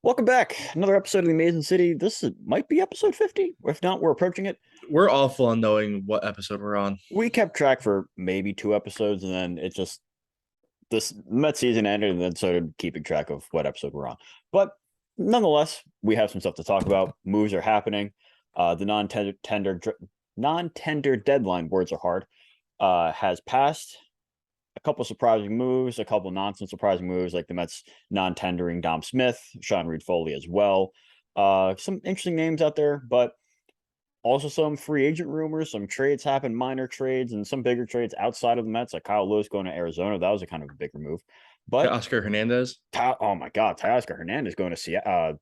Welcome back. Another episode of the Amazing City. Might be episode 50. If not, we're approaching it. We're awful on knowing what episode we're on. We kept track for maybe two episodes, and then this Met season ended, and then started keeping track of what episode we're on. But nonetheless, we have some stuff to talk about. Moves are happening. The non-tender deadline, words are hard, has passed. A couple surprising moves, a couple nonsense surprising moves, like the Mets non-tendering Dom Smith, Sean Reed Foley as well. Some interesting names out there, but also some free agent rumors. Some trades happened, minor trades, and some bigger trades outside of the Mets, like Kyle Lewis going to Arizona. That was a kind of a bigger move. But Oscar Hernandez, oh my God, Teoscar Hernandez going to Seattle. Going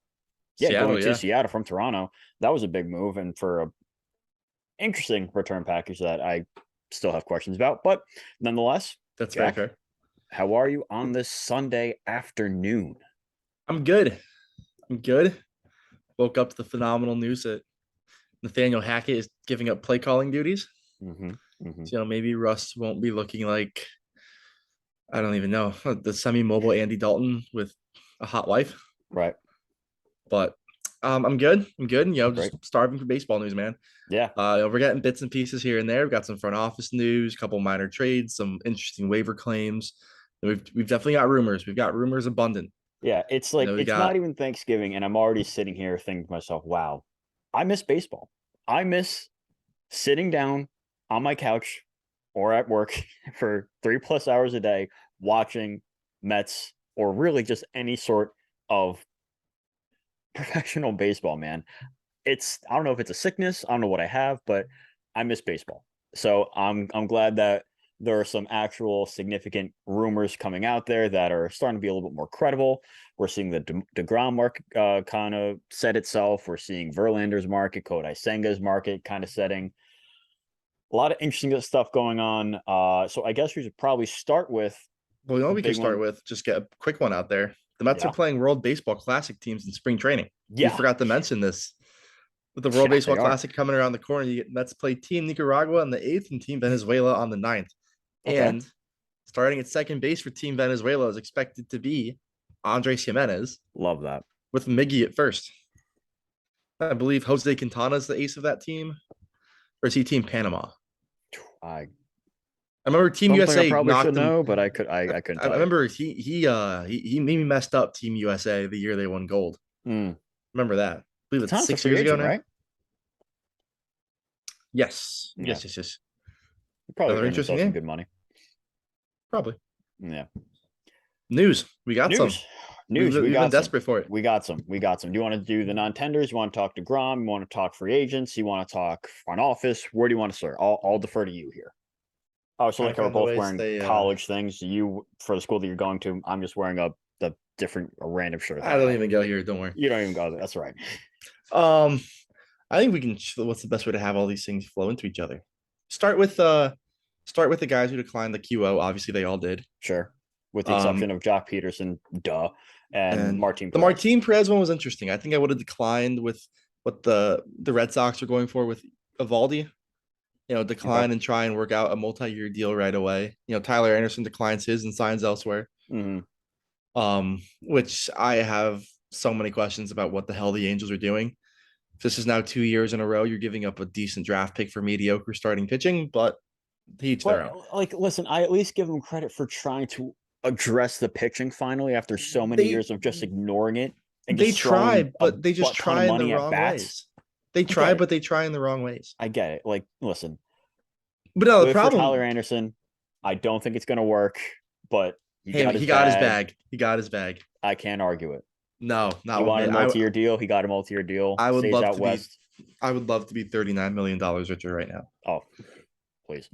Seattle, to yeah. Seattle from Toronto. That was a big move, and for a interesting return package that I still have questions about. But nonetheless, That's very Jack, fair. how are you on this Sunday afternoon? I'm good. I'm good. Woke up to the phenomenal news that Nathaniel Hackett is giving up play calling duties. Mm-hmm. Mm-hmm. So, maybe Russ won't be looking like, I don't even know, the semi-mobile Andy Dalton with a hot wife. Right. But I'm good. I'm good. Great. Just starving for baseball news, man. Yeah. We're getting bits and pieces here and there. We've got some front office news, a couple minor trades, some interesting waiver claims. We've definitely got rumors. We've got rumors abundant. Yeah. It's like We it's not got even Thanksgiving, and I'm already sitting here thinking to myself, wow, I miss baseball. I miss sitting down on my couch or at work for 3+ hours a day watching Mets or really just any sort of professional baseball, man. I don't know if it's a sickness, I don't know what I have, but I miss baseball. So I'm glad that there are some actual significant rumors coming out there that are starting to be a little bit more credible. We're seeing the deGrom market kind of set itself. We're seeing Verlander's market, Kodai Senga's market kind of setting. A lot of interesting stuff going on. So I guess we should probably start with well, you know the what we can big start one. with? Just get a quick one out there. The Mets are Yeah. playing World Baseball Classic teams in spring training. We Yeah. forgot to mention this. With the World Yeah, Baseball they are. Classic coming around the corner, you get Mets play Team Nicaragua on the 8th and Team Venezuela on the 9th. Okay. And starting at second base for Team Venezuela is expected to be Andres Jimenez Love that. with Miggy at first. I believe Jose Quintana is the ace of that team. Or is he Team Panama? I I remember Team Something I USA probably should knocked him. know, but I couldn't I tell you. remember he maybe messed up Team USA the year they won gold. Mm. Remember that? I believe it's Tom's a 6 free years ago agent, now. right? Yes, Yeah. yes, yes, yes. He probably Another earned interesting himself some name, good money. probably. Yeah. News. We got some. News. We've News. been, We we've been got some. desperate for it. We got some. We got some. Do you want to do the non-tenders? You want to talk to Grom? You want to talk free agents? You want to talk front office? Where do you want to start? I'll defer to you here. Oh, so Trying like to we're find the both ways wearing they college things. You for the school that you're going to. I'm just wearing a random shirt that I I don't have. even go here, don't worry. You don't even go there. That's right. Um I think we can what's the best way to have all these things flow into each other? Start with the guys who declined the QO. Obviously they all did. Sure. With the Um exception of Jock Peterson, duh, and and Martin the Perez. Martin Perez one was interesting. I think I would have declined with what the Red Sox are going for with Evaldi. Okay. Decline and try and work out a multi-year deal right away. Tyler Anderson declines his and signs elsewhere. Mm-hmm. Which I have so many questions about what the hell the Angels are doing. This is now 2 years in a row. You're giving up a decent draft pick for mediocre starting pitching, but to each their But own. like, listen, I at least give them credit for trying to address the pitching finally after so many They years of just ignoring it and they just throwing try, a but they just butt ton of try in the money at wrong bats. ways. They I try, get it. but they try in the wrong ways. I get it. Like, listen, But no, the live for Tyler problem. Anderson. I don't think it's gonna work, but he Hey, got his he got his bag. bag. He got his bag. I can't argue it. No, He not with wanted me. a multi-year deal. He got a multi-year deal. I would Stays love out to be. west. I would love to be $39 million richer right now. Oh, please.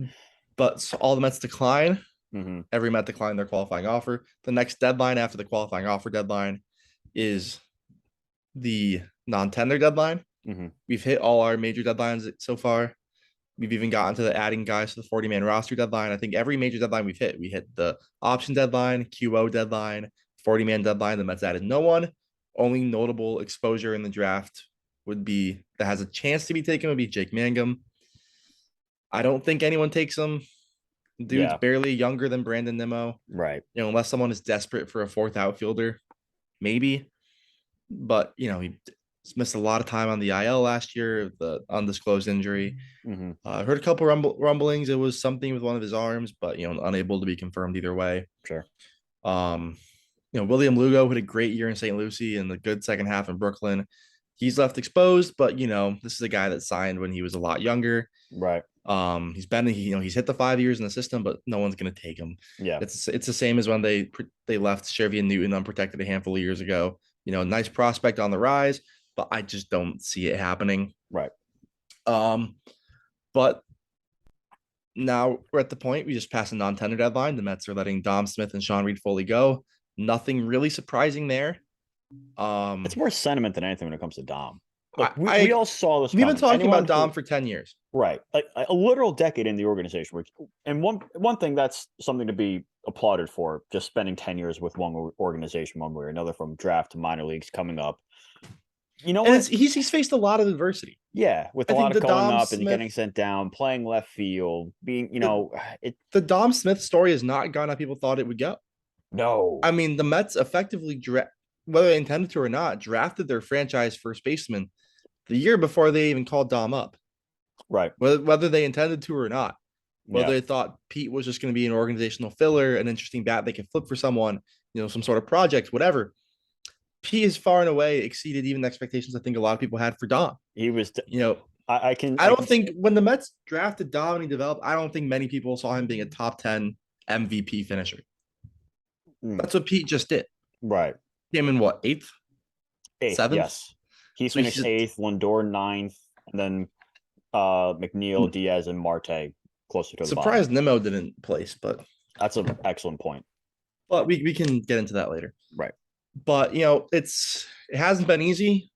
But all the Mets decline. Mm-hmm. Every Met declined their qualifying offer. The next deadline after the qualifying offer deadline is the non-tender deadline. Mm-hmm. We've hit all our major deadlines so far. We've even gotten to the adding guys to the 40-man roster deadline. I think every major deadline we've hit. We hit the option deadline, QO deadline, 40-man deadline. The Mets added no one. Only notable exposure in the draft would be that has a chance to be taken would be Jake Mangum. I don't think anyone takes him. Dude's Yeah. barely younger than Brandon Nimmo. Right. Unless someone is desperate for a fourth outfielder, maybe. but he missed a lot of time on the IL last year, the undisclosed injury. Mm-hmm. I heard a couple rumblings. It was something with one of his arms, but unable to be confirmed either way. Sure. Um, William Lugo had a great year in St. Lucie and a good second half in Brooklyn. He's left exposed, but this is a guy that signed when he was a lot younger. Right. He's hit the 5 years in the system, but no one's gonna take him. Yeah. It's the same as when they left Shervy Newton unprotected a handful of years ago. Nice prospect on the rise, but I just don't see it happening. Right. But now we're at the point we just passed a non-tender deadline. The Mets are letting Dom Smith and Sean Reed-Foley go. Nothing really surprising there. It's more sentiment than anything when it comes to Dom. Look, I we all saw this. we've been talking Anyone about Dom for 10 years. right, like a literal decade in the organization. And one thing that's something to be applauded for, just spending 10 years with one organization one way or another, from draft to minor leagues coming up. You know, And he's faced a lot of adversity. Yeah, with a lot of going up and getting sent down, playing left field, being the Dom Smith story has not gone how people thought it would go. No, I mean, the Mets effectively, whether they intended to or not, drafted their franchise first baseman the year before they even called Dom up. Right. Whether they intended to or not, whether they thought Pete was just going to be an organizational filler, an interesting bat they could flip for someone, some sort of project, whatever. Pete has far and away exceeded even the expectations I think a lot of people had for Dom. He was, I don't think when the Mets drafted Dom and he developed, I don't think many people saw him being a top 10 MVP finisher. That's what Pete just did. Right. Came in what, eighth? Seventh? Yes. He finished eighth, Lindor ninth, and then McNeil, Diaz, and Marte closer to the bottom. Surprised Nimmo didn't place, but that's an excellent point. But we can get into that later. Right. But it hasn't been easy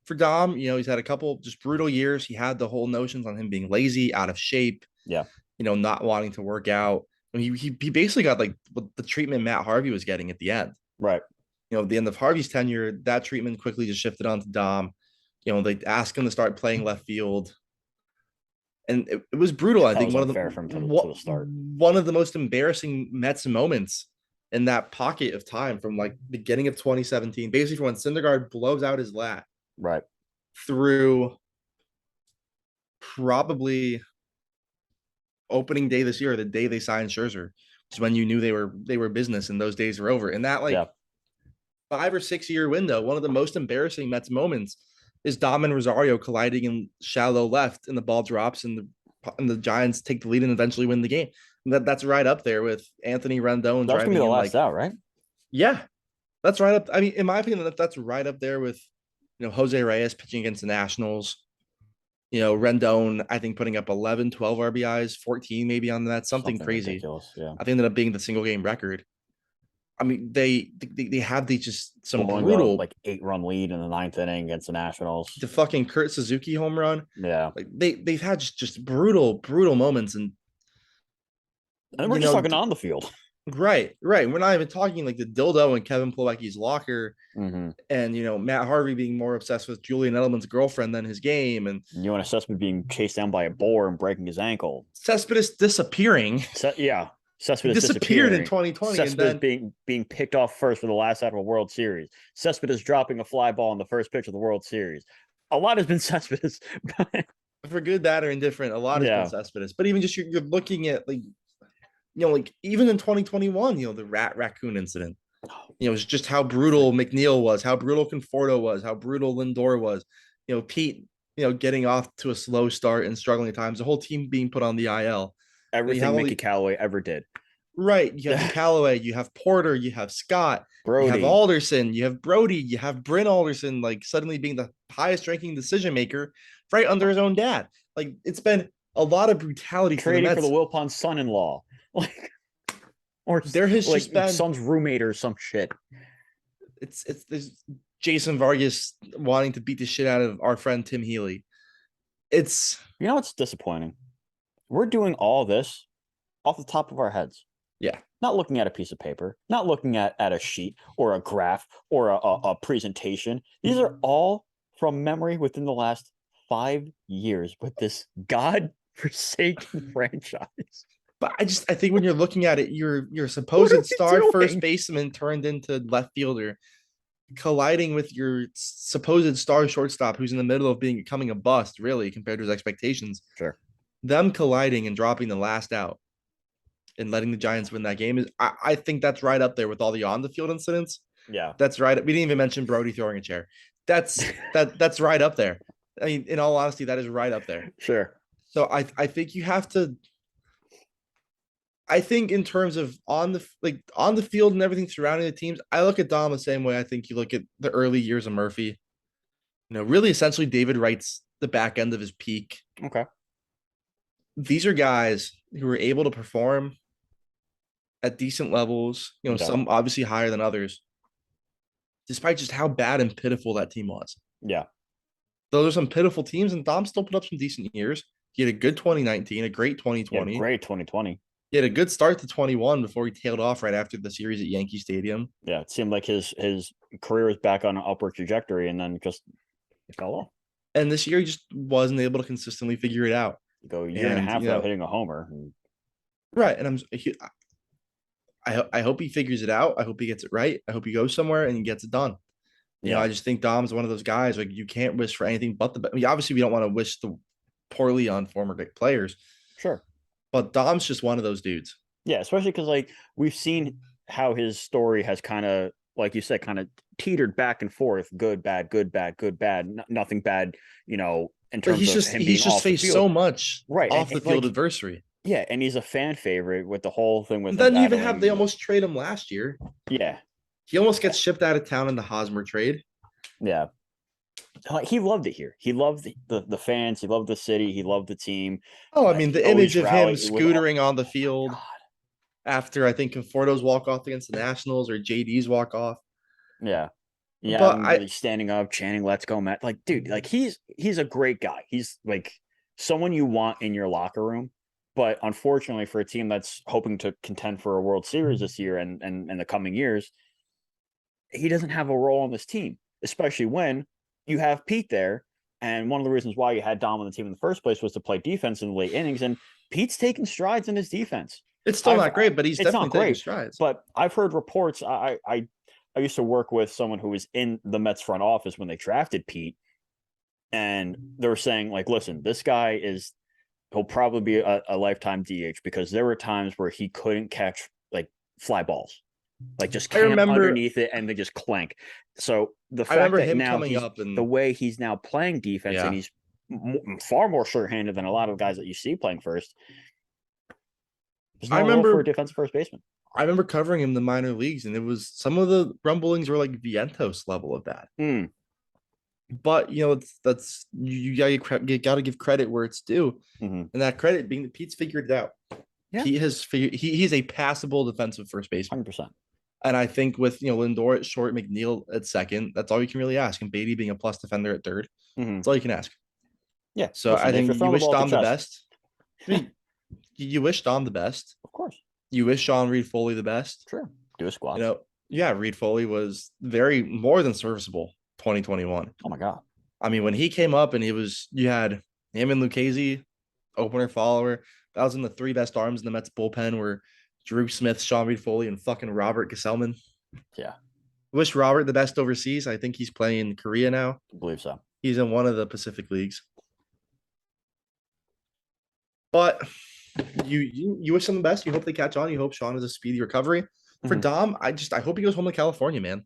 for Dom. He's had a couple just brutal years. He had the whole notions on him being lazy, out of shape. Yeah. Not wanting to work out. He basically got like the treatment Matt Harvey was getting at the end. Right. At the end of Harvey's tenure, that treatment quickly just shifted onto Dom. They asked him to start playing left field. And it was brutal. I think one of the most embarrassing Mets moments in that pocket of time from like beginning of 2017, basically from when Syndergaard blows out his lat, right, through probably opening day this year, the day they signed Scherzer, which is when you knew they were business and those days were over. And that 5 or 6 year window, one of the most embarrassing Mets moments is Dom and Rosario colliding in shallow left, and the ball drops, and the Giants take the lead and eventually win the game. That's right up there with Anthony Rendon. That's gonna be the last out, right? Yeah, that's right up. I mean, in my opinion, that's right up there with Jose Reyes pitching against the Nationals. Rendon, I think, putting up 11, 12 RBIs, 14 maybe on that, something crazy. Ridiculous, yeah. I think ended up being the single game record. I mean, they have just some brutal 8-run lead in the 9th inning against the Nationals. The fucking Kurt Suzuki home run. Yeah, they've had just brutal moments, and we're just talking on the field. Right. We're not even talking like the dildo in Kevin Plawecki's locker, and Matt Harvey being more obsessed with Julian Edelman's girlfriend than his game, and Cespedes being chased down by a boar and breaking his ankle. Cespedes disappearing. Cespedes disappeared in 2020. Cespedes and then being picked off first for the last out of a World Series. Cespedes dropping a fly ball in the first pitch of the World Series. A lot has been Cespedes. For good, bad, or indifferent, a lot has been Cespedes. But even just you're looking at even in 2021, the raccoon incident. It's just how brutal McNeil was, how brutal Conforto was, how brutal Lindor was. Pete, getting off to a slow start and struggling at times. The whole team being put on the IL. Everything Mickey Callaway ever did. Right. You have Callaway, you have Porter, you have Scott, Brody. You have Alderson, you have Brody, you have Bryn Alderson, suddenly being the highest ranking decision maker right under his own dad. It's been a lot of brutality trading for the Wilpon son-in-law. Or there has just been son's roommate or some shit. It's there's Jason Vargas wanting to beat the shit out of our friend Tim Healy. It's it's disappointing. We're doing all this off the top of our heads. Yeah. Not looking at a piece of paper, not looking at a sheet or a graph or a presentation. These are all from memory within the last 5 years with this God-forsaken franchise. But I think when you're looking at it, your supposed star first baseman turned into left fielder colliding with your supposed star shortstop who's in the middle of becoming a bust, really, compared to his expectations. Sure. Them colliding and dropping the last out and letting the Giants win that game is, I think that's right up there with all the on the field incidents. Yeah. That's right. We didn't even mention Brody throwing a chair. That's right up there. I mean, in all honesty, that is right up there. Sure. So I think you have to. I think in terms of on the field and everything surrounding the teams, I look at Dom the same way I think you look at the early years of Murphy. Really, essentially, David Wright's the back end of his peak. Okay. These are guys who were able to perform at decent levels. Yeah. Some obviously higher than others, despite just how bad and pitiful that team was. Yeah. Those are some pitiful teams, and Dom still put up some decent years. He had a good 2019, a great 2020. Yeah, great 2020. He had a good start to 21 before he tailed off right after the series at Yankee Stadium. Yeah, it seemed like his career was back on an upward trajectory, and then just fell off. And this year, he just wasn't able to consistently figure it out. You go a year and a half without hitting a homer. Right, and I hope he figures it out. I hope he gets it right. I hope he goes somewhere and he gets it done. I just think Dom's one of those guys, like, you can't wish for anything but the best. I mean, obviously, we don't want to wish the poorly on former players. Sure. But Dom's just one of those dudes. Yeah, especially because, like, we've seen how his story has kind of, like you said, kind of teetered back and forth. Good, bad, good, bad, good, bad. Nothing bad, in terms of him being off faced the field. So much right off the field adversity. Yeah, and he's a fan favorite with the whole thing with. Then you even they almost trade him last year. Yeah, he almost gets shipped out of town in the Hosmer trade. Yeah, he loved it here. He loved the fans. He loved the city. He loved the team. Oh, I mean, the image of him scootering on the field after, I think, Conforto's walk off against the Nationals or JD's walk off. Yeah. Yeah, but really standing up, chanting "Let's go, Matt!" Like, dude, like he's a great guy. He's like someone you want in your locker room. But unfortunately, for a team that's hoping to contend for a World Series this year and in the coming years, he doesn't have a role on this team, especially when you have Pete there. And one of the reasons why you had Dom on the team in the first place was to play defense in the late innings. And Pete's taking strides in his defense. It's still not great, but he's definitely taking strides. But I've heard reports. I used to work with someone who was in the Mets front office when they drafted Pete. And they were saying, like, listen, this guy he'll probably be a lifetime DH because there were times where he couldn't catch like fly balls, like just came underneath it and they just clank. So the fact that now coming up and the way he's now playing defense and he's far more short-handed than a lot of guys that you see playing first. I remember for a defensive first baseman. I remember covering him in the minor leagues, and it was some of the rumblings were like Vientos level of that. But that's you gotta give credit where it's due, and that credit being that Pete's figured it out. Yeah. He's a passable defensive first baseman, 100%. And I think with Lindor at short, McNeil at second, that's all you can really ask. And Beatty being a plus defender at third, that's all you can ask. Yeah. So I think you wish Dom the best. I mean, you wish Dom the best, of course. You wish Sean Reed Foley the best. Sure. Do a squat. Reed Foley was more than serviceable. 2021. Oh my God. I mean, when he came up and you had him and Lucchesi, opener follower. That was in the three best arms in the Mets bullpen were Drew Smith, Sean Reed Foley, and fucking Robert Gesellman. Yeah. Wish Robert the best overseas. I think he's playing in Korea now. I believe so. He's in one of the Pacific leagues. But you wish them the best. You hope they catch on. You hope Sean has a speedy recovery. For Dom, I hope he goes home to California, man.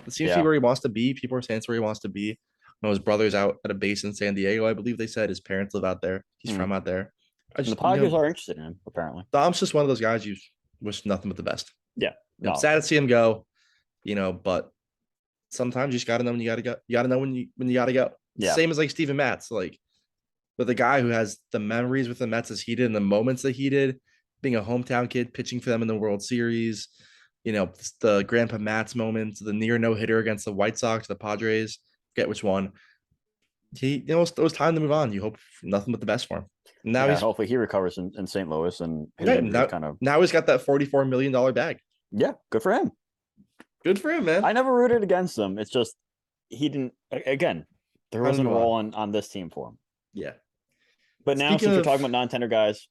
It seems to be where he wants to be. People are saying it's where he wants to be. His brother's out at a base in San Diego, I believe they said. His parents live out there. He's from out there. The Padres are interested in him, apparently. Dom's just one of those guys you wish nothing but the best. Yeah. No. I'm sad to see him go, but sometimes you just gotta know when you gotta go. You gotta know when you gotta go. Yeah. Same as like Steven Matz, like with a guy who has the memories with the Mets as he did and the moments that he did, being a hometown kid, pitching for them in the World Series. The Grandpa Matz moments, the near no-hitter against the White Sox, the Padres, forget which one. It was time to move on. You hope nothing but the best for him. Now hopefully he recovers in St. Louis and now he's got that $44 million bag. Yeah, good for him. Good for him, man. I never rooted against him. It's just he didn't. Again, there wasn't a role on this team for him. Yeah, but now since we're talking about non-tender guys.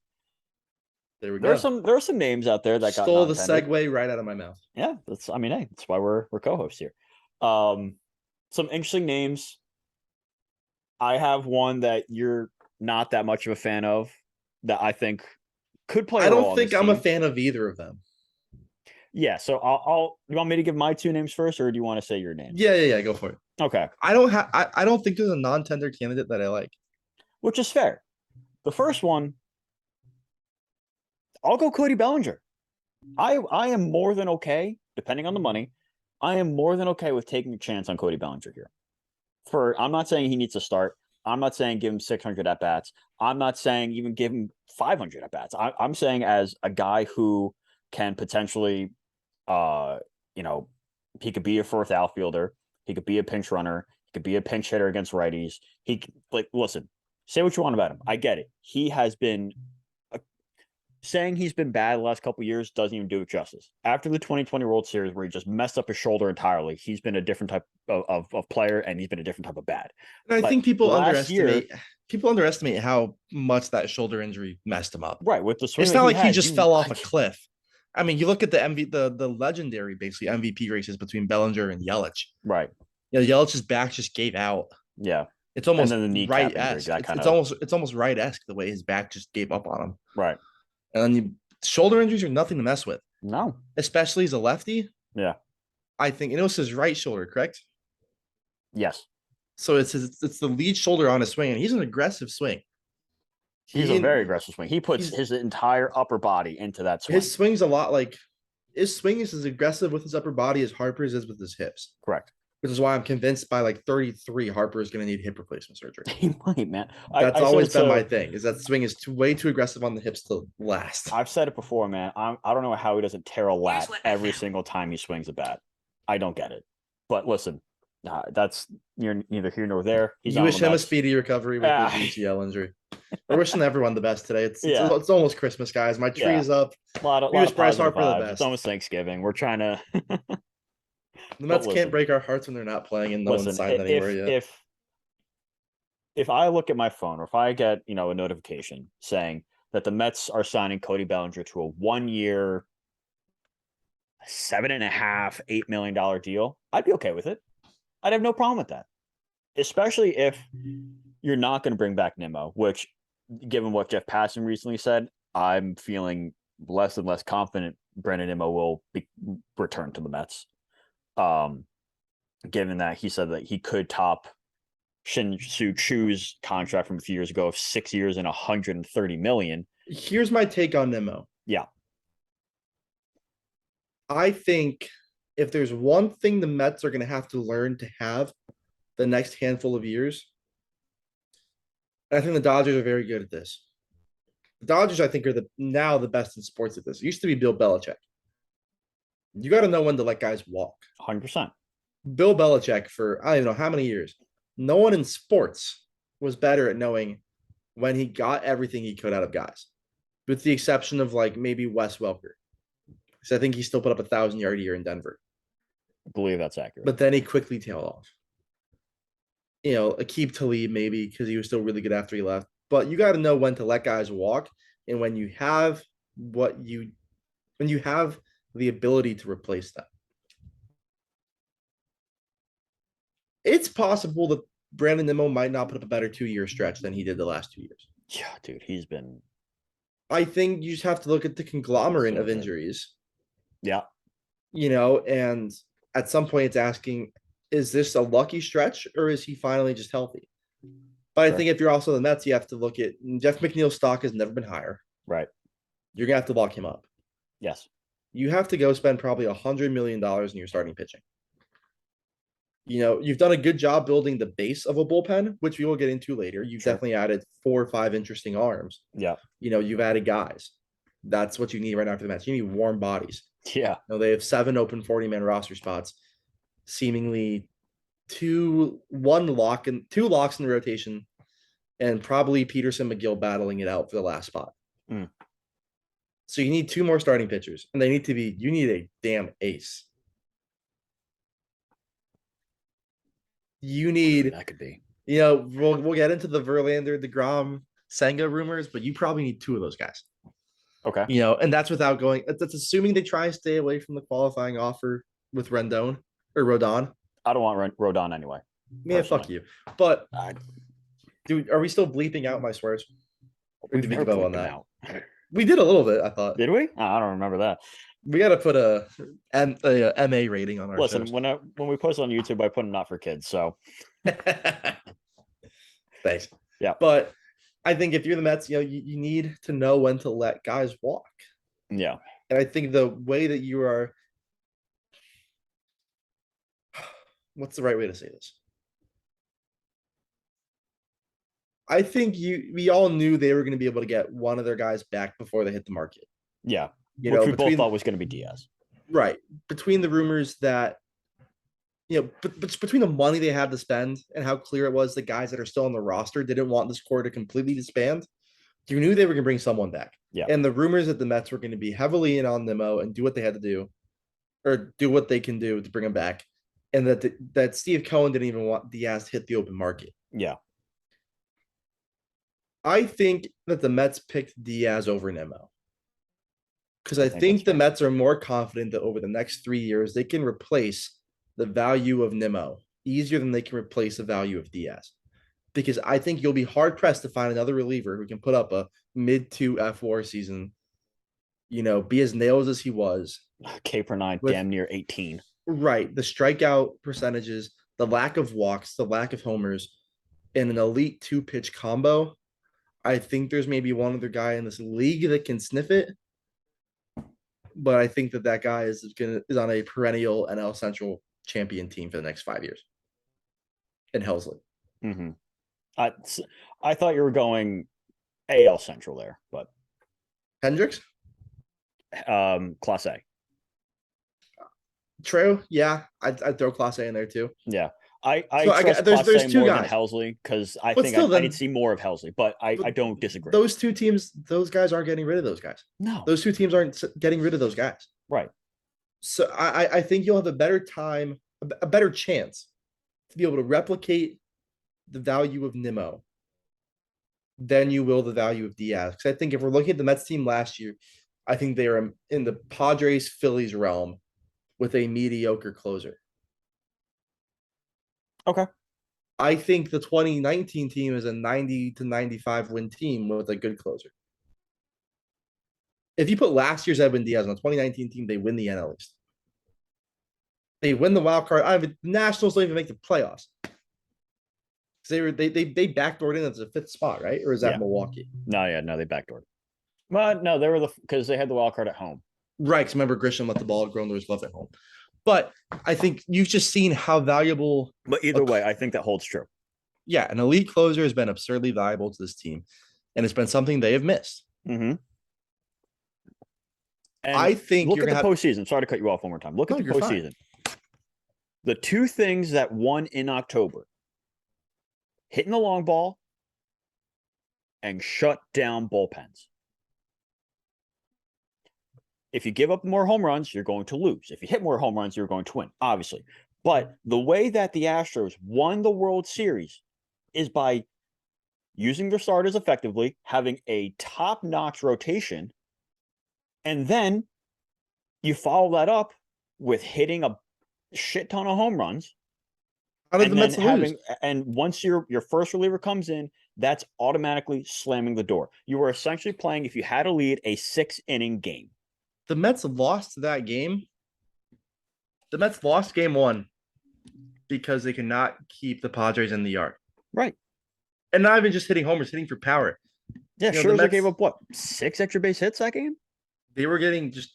There we go. There are some names out there that stole the segue right out of my mouth. Yeah, that's why we're co-hosts here. Some interesting names. I have one that you're not that much of a fan of that I think could play I a don't role on think this I'm a team. fan of either of them. Yeah, so I'll. You want me to give my two names first, or do you want to say your names? Yeah. Go for it. Okay, I don't think there's a non-tender candidate that I like. which is fair. The first one, I'll go Cody Bellinger. I am more than okay, depending on the money. I am more than okay with taking a chance on Cody Bellinger here. I'm not saying he needs to start. I'm not saying give him 600 at bats. I'm not saying even give him 500 at bats. I'm saying as a guy who can potentially, uh, you know, he could be a fourth outfielder. He could be a pinch runner. He could be a pinch hitter against righties. Listen, say what you want about him. I get it. He has been saying he's been bad the last couple of years doesn't even do it justice. After the 2020 World Series, where he just messed up his shoulder entirely, he's been a different type of player, and he's been a different type of bad. And I But think last year, people underestimate how much that shoulder injury messed him up. right, with the swing It's that not he like he had, just fell off a cliff. I mean, you look at the legendary basically MVP races between Bellinger and Yelich. right, You know, Yelich's back just gave out. yeah, It's and almost then the kneecap injury, right-esque. that kind of It's almost right-esque the way his back just gave up on him. right. And then shoulder injuries are nothing to mess with, No, especially as a lefty. yeah, I think it was his right shoulder, correct? yes, So it's the lead shoulder on his swing, and he's an aggressive swing. he's a very aggressive swing. He puts He's his entire upper body into that swing. his swing's a lot like his swing is as aggressive with his upper body as Harper's is with his hips. Correct. Which is why I'm convinced by like 33, Harper is going to need hip replacement surgery. He might, man. That's I said always it been my to, thing. Is that swing is way too aggressive on the hips to last. I've said it before, man. I don't know how he doesn't tear a lat every single time he swings a bat. I don't get it. But listen, that's you're neither here nor there. You wish him a speedy recovery with his UCL injury. We're wishing everyone the best today. It's almost Christmas, guys. My tree is up. A lot of Bryce Harper vibes. the best. It's almost Thanksgiving. We're trying to. The Mets can't break our hearts when they're not playing and no one's signed anywhere yet. If I look at my phone or if I get a notification saying that the Mets are signing Cody Bellinger to a 1-year, $7.5, $8 million deal, I'd be okay with it. I'd have no problem with that, especially if you're not going to bring back Nimmo, which, given what Jeff Passan recently said, I'm feeling less and less confident Brandon Nimmo will return to the Mets. Given that he said that he could top Shin-Soo Choo's contract from a few years ago of 6 years and $130 million. Here's my take on Nimmo. Yeah. I think if there's one thing the Mets are going to have to learn to have the next handful of years, I think the Dodgers are very good at this. The Dodgers, I think, are now the best in sports at this. It used to be Bill Belichick. You got to know when to let guys walk. 100%. Bill Belichick, for I don't even know how many years, no one in sports was better at knowing when he got everything he could out of guys, with the exception of like maybe Wes Welker. Because I think he still put up 1,000-yard year in Denver. I believe that's accurate. But then he quickly tailed off. Aqib Talib maybe because he was still really good after he left. But you got to know when to let guys walk, and when you have the ability to replace them. It's possible that Brandon Nimmo might not put up a better 2-year stretch than he did the last 2 years. Yeah, dude, he's been. I think you just have to look at the conglomerate of injuries. Yeah. And at some point it's asking, is this a lucky stretch or is he finally just healthy? But I think if you're also the Mets, you have to look at Jeff McNeil's stock has never been higher. Right. You're going to have to lock him up. Yes. You have to go spend probably $100 million in your starting pitching. You've done a good job building the base of a bullpen, which we will get into later. You've definitely added 4 or 5 interesting arms. Yeah. You've added guys. That's what you need right now for the Mets. You need warm bodies. Yeah. They have 7 open 40-man roster spots, seemingly 2 locks in the rotation, and probably Peterson McGill battling it out for the last spot. So you need 2 more starting pitchers, and you need a damn ace. You need that could be. We'll get into the Verlander, deGrom, Senga rumors, but you probably need 2 of those guys. Okay. And that's without going. That's assuming they try and stay away from the qualifying offer with Rodon. I don't want Rodon anyway. Yeah, fuck Personally. you. But I, dude, are we still bleeping out my swears? Or we've did we never go on bleeped them that? out. We did a little bit, I thought. Did we? I don't remember that. We got to put a MA rating on our Listen, shows. when we post on YouTube, I put them not for kids. So Thanks. yeah, But I think if you're the Mets, you need to know when to let guys walk. yeah. And I think the way that you are, what's the right way to say this? I think we all knew they were going to be able to get one of their guys back before they hit the market. Yeah. You Which know, we both between thought was going to be Diaz. right between the rumors that but between the money they had to spend and how clear it was the guys that are still on the roster didn't want this core to completely disband. You knew they were going to bring someone back. Yeah. And the rumors that the Mets were going to be heavily in on Nimmo and do what they had to do, or do what they can do to bring him back, and that Steve Cohen didn't even want Diaz to hit the open market. Yeah. I think that the Mets picked Diaz over Nimmo because I think the fair. Mets are more confident that over the next 3 years they can replace the value of Nimmo easier than they can replace the value of Diaz. Because I think you'll be hard pressed to find another reliever who can put up a mid-2 F4 season, be as nails as he was. K per 9, with, damn near 18. Right. The strikeout percentages, the lack of walks, the lack of homers, and an elite 2-pitch combo. I think there's maybe one other guy in this league that can sniff it. But I think that guy is on a perennial NL Central champion team for the next 5 years. In Helsley. Mm-hmm. I thought you were going AL Central there, but Hendricks? Class A. True. Yeah. I'd throw Class A in there too. Yeah. I So trust there's Class A two more guys. than Helsley because I But think still, I need to see more of Helsley, but I don't disagree. Those two teams, those guys aren't getting rid of those guys. No. Those two teams aren't getting rid of those guys. Right. So I think you'll have a better time, a better chance to be able to replicate the value of Nimmo than you will the value of Diaz. Because I think if we're looking at the Mets team last year, I think they are in the Padres Phillies realm with a mediocre closer. Okay. I think the 2019 team is a 90 to 95 win team with a good closer. If you put last year's Edwin Diaz on the 2019 team, they win the NL East. They win the wild card. The Nationals don't even make the playoffs. They backdoored in as a 5th spot, right? Or is that Milwaukee? No, they backdoored. Well, no, they were because they had the wild card at home. Right, because remember Grisham let the ball grow to his glove at home. But I think you've just seen how valuable. But either way, I think that holds true. Yeah, an elite closer has been absurdly valuable to this team, and it's been something they have missed. Mm-hmm. And I think look at the postseason. Sorry to cut you off one more time. Look at the postseason. The two things that won in October: hitting the long ball and shut down bullpens. If you give up more home runs, you're going to lose. If you hit more home runs, you're going to win, obviously. But the way that the Astros won the World Series is by using their starters effectively, having a top-notch rotation, and then you follow that up with hitting a shit ton of home runs. And once your first reliever comes in, that's automatically slamming the door. You are essentially playing, if you had a lead, a 6-inning game. The Mets lost that game. The Mets lost game 1 because they could not keep the Padres in the yard. Right. And not even just hitting homers, hitting for power. Yeah, Scherzer gave up, 6 extra base hits that game? They were getting just...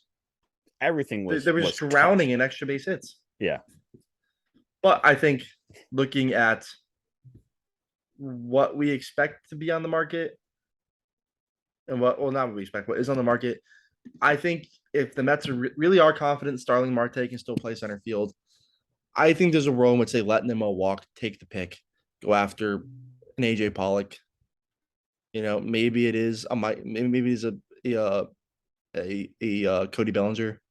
Everything was... They were just drowning in extra base hits. Yeah. But I think looking at what we expect to be on the market and not what we expect, what is on the market, I think if the Mets really are confident Starling Marte can still play center field, I think there's a role in which they let Nimmo walk, take the pick, go after an AJ Pollock. Maybe it is a Cody Bellinger.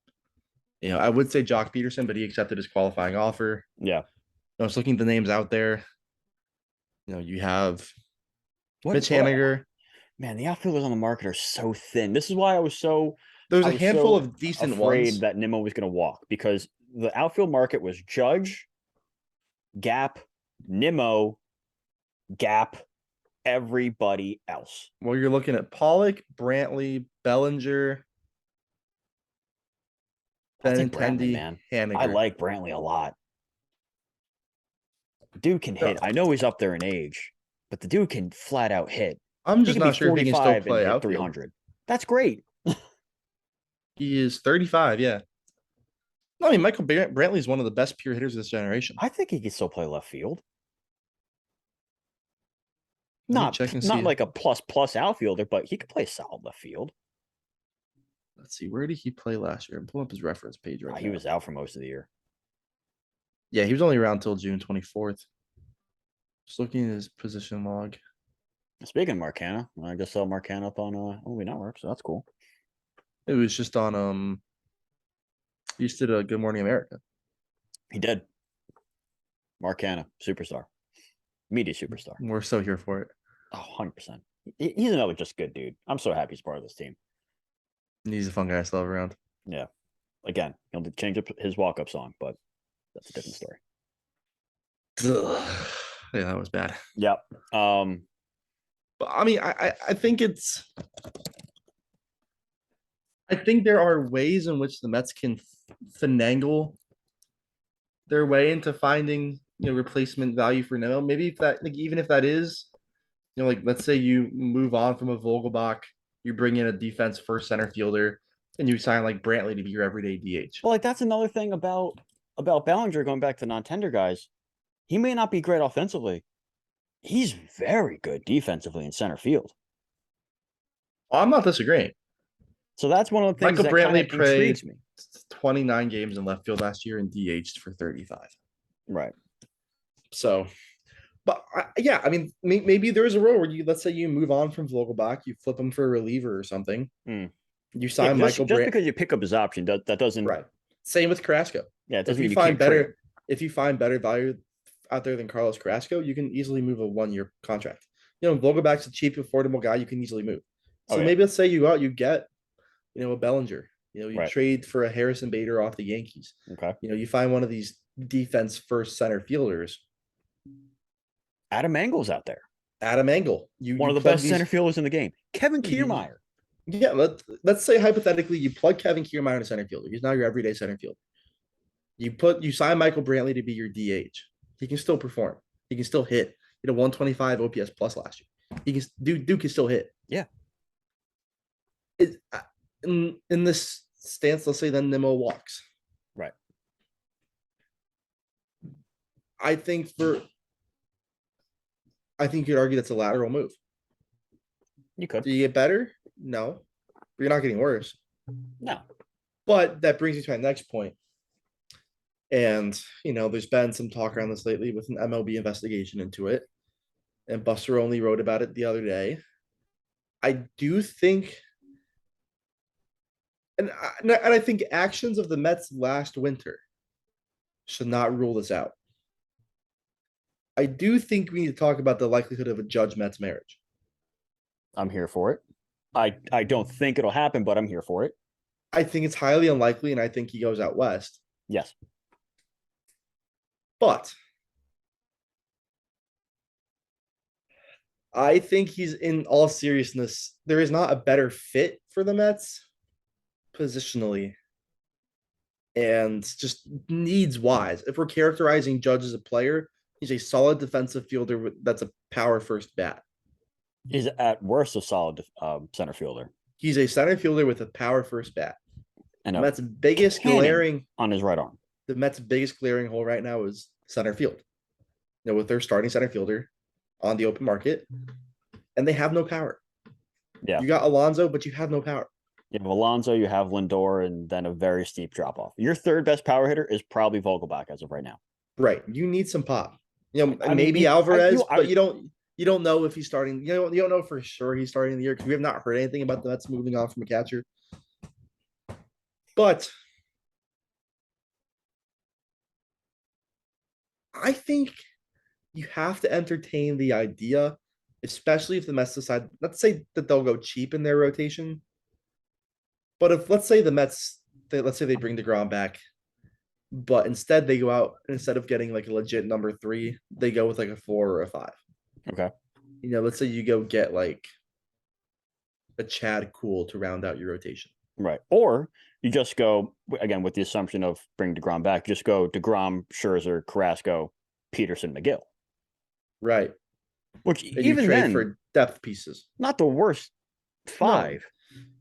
I would say Jock Peterson, but he accepted his qualifying offer. Yeah. I was looking at the names out there. You have Mitch Haniger. Man, the outfielders on the market are so thin. This is why I was so... There's a handful of decent afraid ones. That Nimmo was going to walk because the outfield market was Judge, Gap, Nimmo, Gap, everybody else. Well, you're looking at Pollock, Brantley, Bellinger, I'll take Brantley, Benintendi, man. I Haniger. like Brantley a lot. Dude can hit. I know he's up there in age, but the dude can flat out hit. I'm He just can be not sure if he can still 45 and play hit outfield. 300. That's great. He is 35, yeah. No, I mean, Michael Brantley is one of the best pure hitters of this generation. I think he can still play left field. Let me Not check and not see. like a plus outfielder, but he could play solid left field. Let's see, where did he play last year? I'm pulling up his reference page right now. He was out for most of the year. Yeah, he was only around till June 24th. Just looking at his position log. Speaking of Marcana, I just saw Marcana up on Movie Network, so that's cool. It was just on he just did a Good Morning America. He did. Marcana, superstar. Media superstar. We're so here for it. Oh, 100%. He's another just good dude. I'm so happy he's part of this team. He's a fun guy to still have around. Yeah. Again, he'll change up his walk-up song, but that's a different story. Ugh. Yeah, that was bad. Yep. But I mean, I think it's. I think there are ways in which the Mets can finagle their way into finding replacement value for Nimmo. Maybe if that, like, even if that is, like, let's say you move on from a Vogelbach, you bring in a defense first center fielder, and you sign like Brantley to be your everyday DH. Well, like that's another thing about Bellinger, going back to non-tender guys. He may not be great offensively. He's very good defensively in center field. I'm not disagreeing. So that's one of the things Michael that kind Brantley of intrigues played me. 29 games in left field last year and DH'd for 35. Right. So, but yeah, I mean, maybe there is a role where let's say you move on from Vogelbach, you flip him for a reliever or something. You sign just because you pick up his option, that doesn't. Right. Same with Carrasco. Yeah, it doesn't if mean you find better, if you find better value out there than Carlos Carrasco, you can easily move a 1-year contract. Vogelbach's a cheap, affordable guy you can easily move. So maybe let's say you go out, you get, a Bellinger. You trade for a Harrison Bader off the Yankees. Okay. You find one of these defense first center fielders. Adam Engel's out there. Adam Engel. One of the best center fielders in the game. Kevin Kiermaier. Yeah, let's say hypothetically you plug Kevin Kiermaier in a center fielder. He's now your everyday center fielder. You sign Michael Brantley to be your DH. He can still perform. He can still hit. He had a 125 OPS plus last year. He can Duke can still hit. Yeah. In this stance, let's say then Nimmo walks. Right. I think you'd argue that's a lateral move. You could. Do you get better? No. But you're not getting worse. No. But that brings me to my next point. And, there's been some talk around this lately with an MLB investigation into it. And Buster Only wrote about it the other day. I do think, and I think actions of the Mets last winter should not rule this out. I do think we need to talk about the likelihood of a Judge Mets marriage. I'm here for it. I don't think it'll happen, but I'm here for it. I think it's highly unlikely, and I think he goes out west. Yes. But I think he's, in all seriousness, there is not a better fit for the Mets positionally and just needs wise. If we're characterizing Judge as a player, he's a solid defensive fielder that's a power first bat. He's at worst a solid center fielder. He's a center fielder with a power first bat. And the Mets' biggest glaring on his right arm. The Mets' biggest glaring hole right now is center field. With their starting center fielder on the open market, and they have no power. Yeah. You got Alonso, but you have no power. You have Alonso, you have Lindor, and then a very steep drop off. Your third best power hitter is probably Vogelbach as of right now. Right. You need some pop. Maybe Alvarez, but you don't know if he's starting. You don't know for sure he's starting the year because we have not heard anything about the Mets moving on from a catcher. But I think you have to entertain the idea, especially if the Mets decide, let's say that they'll go cheap in their rotation. But if, let's say the Mets, let's say they bring deGrom back But instead, they go out instead of getting like a legit number three, they go with like a 4 or a 5. Okay. Let's say you go get like a Chad Cool to round out your rotation. Right. Or you just go again with the assumption of bring deGrom back. Just go deGrom, Scherzer, Carrasco, Peterson, McGill. Right. Which And you even trade then, for depth pieces. not the worst No, five.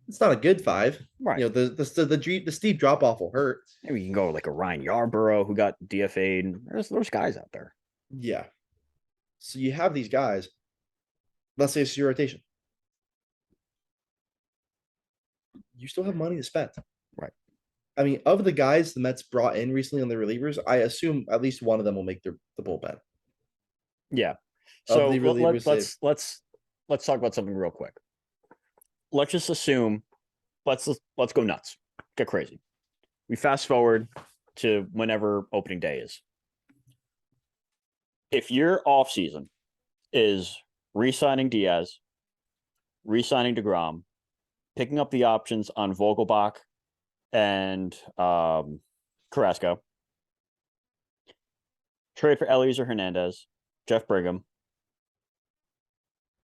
it's not a good 5. Right. The steep drop off will hurt. Maybe you can go like a Ryan Yarborough who got DFA'd. There's guys out there. Yeah. So you have these guys. Let's say it's your rotation. You still have money to spend. Right. I mean, of the guys the Mets brought in recently on the relievers, I assume at least one of them will make the bullpen. Yeah. Of So the relievers, let's talk about something real quick. Let's just assume let's go nuts. Get crazy. We fast forward to whenever opening day is. If your offseason is re-signing Diaz, re-signing deGrom, picking up the options on Vogelbach and Carrasco, trade for Eliezer Hernandez, Jeff Brigham,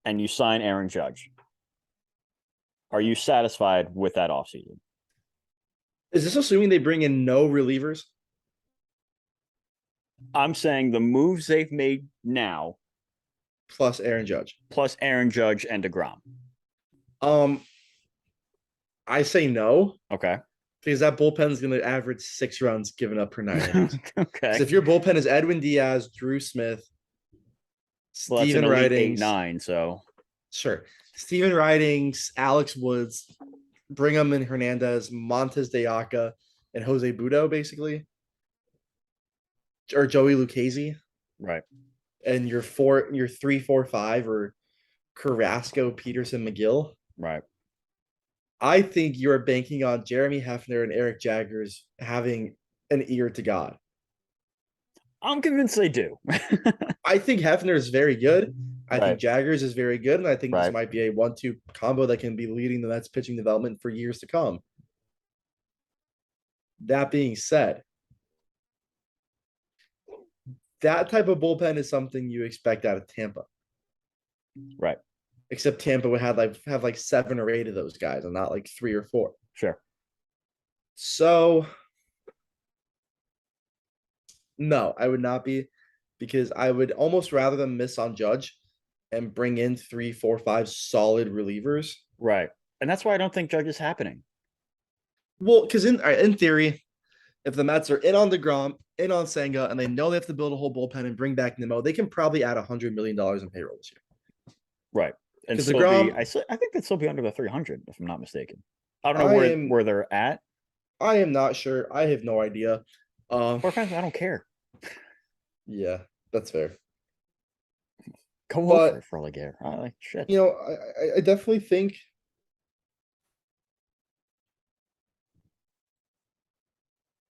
and you sign Aaron Judge. Are you satisfied with that offseason? is this assuming they bring in no relievers? I'm saying the moves they've made now, Plus Aaron Judge. plus Aaron Judge and deGrom. I say no. Okay. Because that bullpen is going to average 6 runs given up per 9 innings. Okay. Because if your bullpen is Edwin Diaz, Drew Smith, Well, that's an Steven elite Ridings, 8-9, so sure, Steven Ridings, Alex Woods, Brigham and Hernandez, Montes de Oca, and Jose Budo, basically, or Joey Lucchesi, right. and your 3, 4, 5, or Carrasco, Peterson, McGill. Right. I think you're banking on Jeremy Hefner and Eric Jaggers having an ear to God. I'm convinced they do. I think Hefner is very good. I Right. think Jaggers is very good. And I think this Right. might be a 1-2 combo that can be leading the Mets pitching development for years to come. That being said, that type of bullpen is something you expect out of Tampa. Right. Except Tampa would have like 7 or 8 of those guys and not like 3 or 4. Sure. So no, I would not be, because I would almost rather them miss on Judge and bring in 3, 4, 5 solid relievers. Right. And that's why I don't think Judge is happening. Well, because in theory, if the Mets are in on deGrom, in on Senga, and they know they have to build a whole bullpen and bring back Nimmo, they can probably add $100 million in payroll this year. Right. And Because still deGrom, I think they'd still be under the 300 if I'm not mistaken. I don't know where they're at. I am not sure. I have no idea. Or frankly, I don't care. Yeah, that's fair. Go But, over it for all I care. I like shit. I definitely think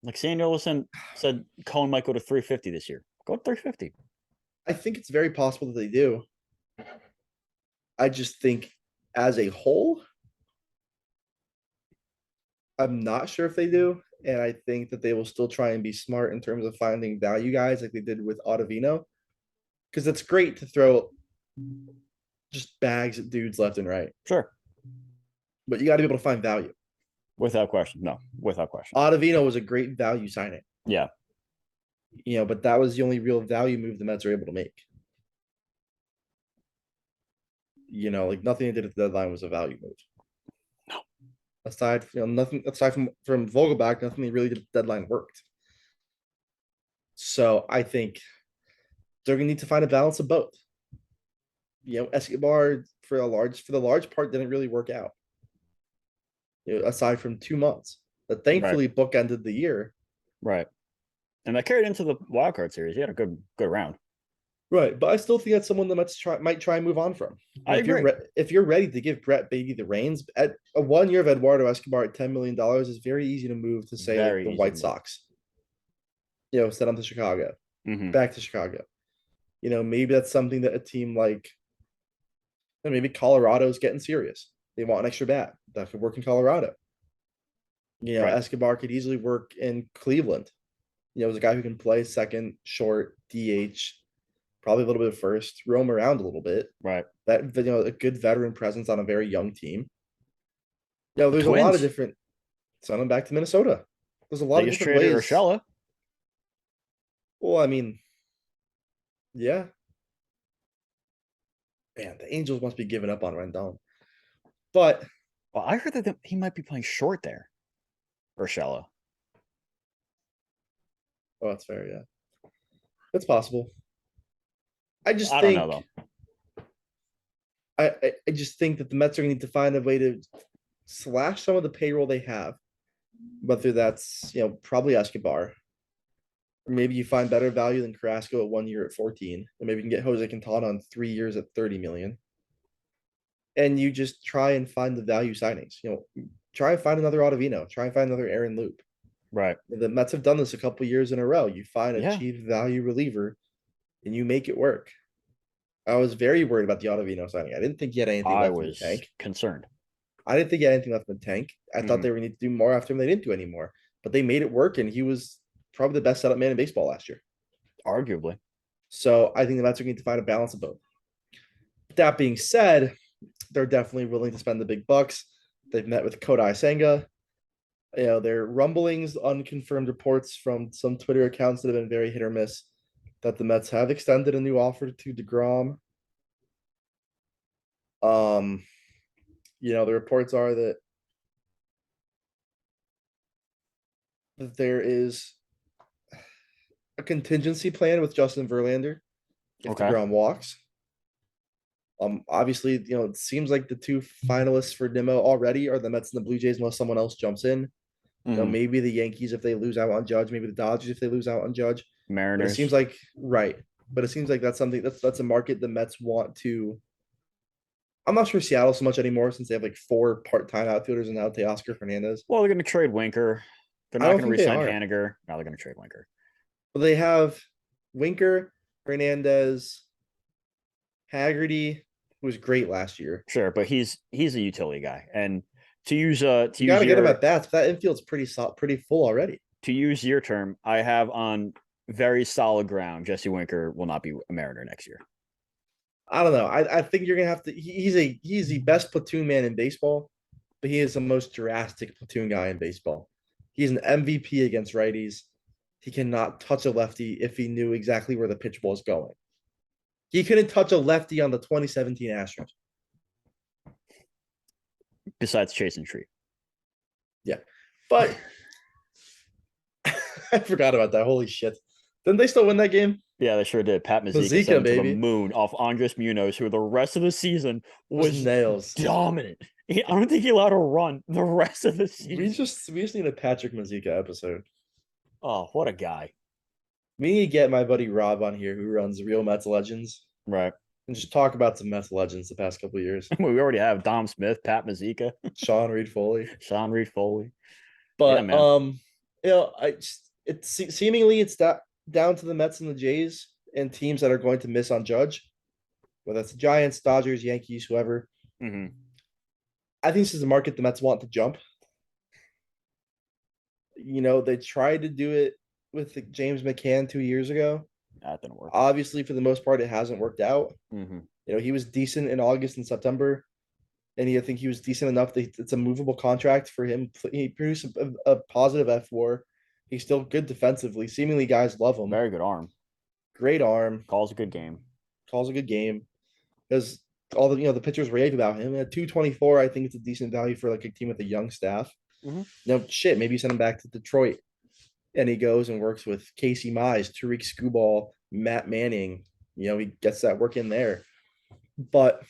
Like Sandy Olson said, Cohen might go to 350 this year. Go to 350. I think it's very possible that they do. I just think as a whole, I'm not sure if they do. And I think that they will still try and be smart in terms of finding value guys like they did with Ottavino. Because it's great to throw just bags at dudes left and right. Sure. But you got to be able to find value. Without question. No, without question. Ottavino was a great value signing. Yeah. But that was the only real value move the Mets are able to make. Like nothing they did at the deadline was a value move. No. Nothing aside from Vogelbach, nothing they really did at the deadline worked. So I think they're gonna need to find a balance of both. Escobar for the large part didn't really work out. Aside from 2 months, that thankfully bookended the year. Right. And that carried into the wild card series. He had a good round. Right, but I still think that's someone the Mets might try and move on from. I agree. If you're ready to give Brett Beatty the reins, at a 1 year of Eduardo Escobar at $10 million is very easy to move to say like the White Sox. Send them to Chicago, back to Chicago. Maybe that's something that a team like maybe Colorado's getting serious. They want an extra bat that could work in Colorado. Right. Escobar could easily work in Cleveland. There's a guy who can play second, short, DH, probably a little bit of first, roam around a little bit. Right. That a good veteran presence on a very young team. The There's a lot of Twins. different. Send him back to Minnesota. There's a lot They of just different traded ways. Urshela. Well, I mean, yeah. Man, the Angels must be giving up on Rendon. But Well, I heard that he might be playing short there. Urshela. oh, that's fair, yeah. It's possible. I just I don't know think though. I just think that the Mets are going to need to find a way to slash some of the payroll they have, whether that's probably Escobar, or maybe you find better value than Carrasco at 1 year at 14, and maybe you can get Jose Quintana on 3 years at 30 million, and you just try and find the value signings. Try and find another Ottavino, try and find another Aaron Loop. Right. The Mets have done this a couple years in a row. You find a Yeah. cheap value reliever, and you make it work. I was very worried about the Ottavino signing. I didn't think he had anything I left in the was tank. concerned. I didn't think he had anything left in the tank. I thought they were going to do more after him. They didn't do anymore, but they made it work, and he was probably the best setup man in baseball last year. Arguably. So I think the Mets are going to find a balance of both. That being said, they're definitely willing to spend the big bucks. They've met with Kodai Senga. There are rumblings, unconfirmed reports from some Twitter accounts that have been very hit or miss that the Mets have extended a new offer to deGrom. The reports are that there is a contingency plan with Justin Verlander if Okay. deGrom walks. Obviously, it seems like the two finalists for Nimmo already are the Mets and the Blue Jays, unless someone else jumps in. Maybe the Yankees if they lose out on Judge, maybe the Dodgers if they lose out on Judge. Mariners. But it seems like right. But it seems like that's something that's a market the Mets want to. I'm not sure Seattle so much anymore since they have like 4 part-time outfielders and now Teoscar Fernandez. Well, they're going to trade Winker. They're not going to re-sign Haniger. Now they're going to trade Winker. But they have Winker, Hernandez, Haggerty, who was great last year. Sure, but he's a utility guy, and you gotta get him at bats. That infield's pretty full already. To use your term, I have on very solid ground. Jesse Winker will not be a Mariner next year. I don't know. I think you're gonna have to. He's the best platoon man in baseball, but he is the most drastic platoon guy in baseball. He's an MVP against righties. He cannot touch a lefty if he knew exactly where the pitch was going. He couldn't touch a lefty on the 2017 Astros. Besides Chase and Treat. Yeah. But I forgot about that. Holy shit. Didn't they still win that game? Yeah, they sure did. Pat Mazika sent him to the moon off Andres Munoz, who the rest of the season was nails. Dominant. I don't think he allowed a run the rest of the season. We just need a Patrick Mazika episode. Oh, what a guy. We need to get my buddy Rob on here who runs Real Mets Legends. Right. And just talk about some Mets legends the past couple of years. We already have Dom Smith, Pat Mazika, Sean Reed Foley. But seemingly it's that down to the Mets and the Jays and teams that are going to miss on Judge, whether that's the Giants, Dodgers, Yankees, whoever. Mm-hmm. I think this is a market the Mets want to jump. They tried to do it with James McCann 2 years ago. That didn't work. Obviously, for the most part, it hasn't worked out. Mm-hmm. He was decent in August and September, and I think he was decent enough that it's a movable contract for him. He produced a positive F4. He's still good defensively. Seemingly, guys love him. Very good arm. Great arm. Calls a good game. Because all the pitchers rave about him. At 224, I think it's a decent value for like a team with a young staff. Mm-hmm. Maybe you send him back to Detroit, and he goes and works with Casey Mize, Tariq Skubal, Matt Manning. He gets that work in there. But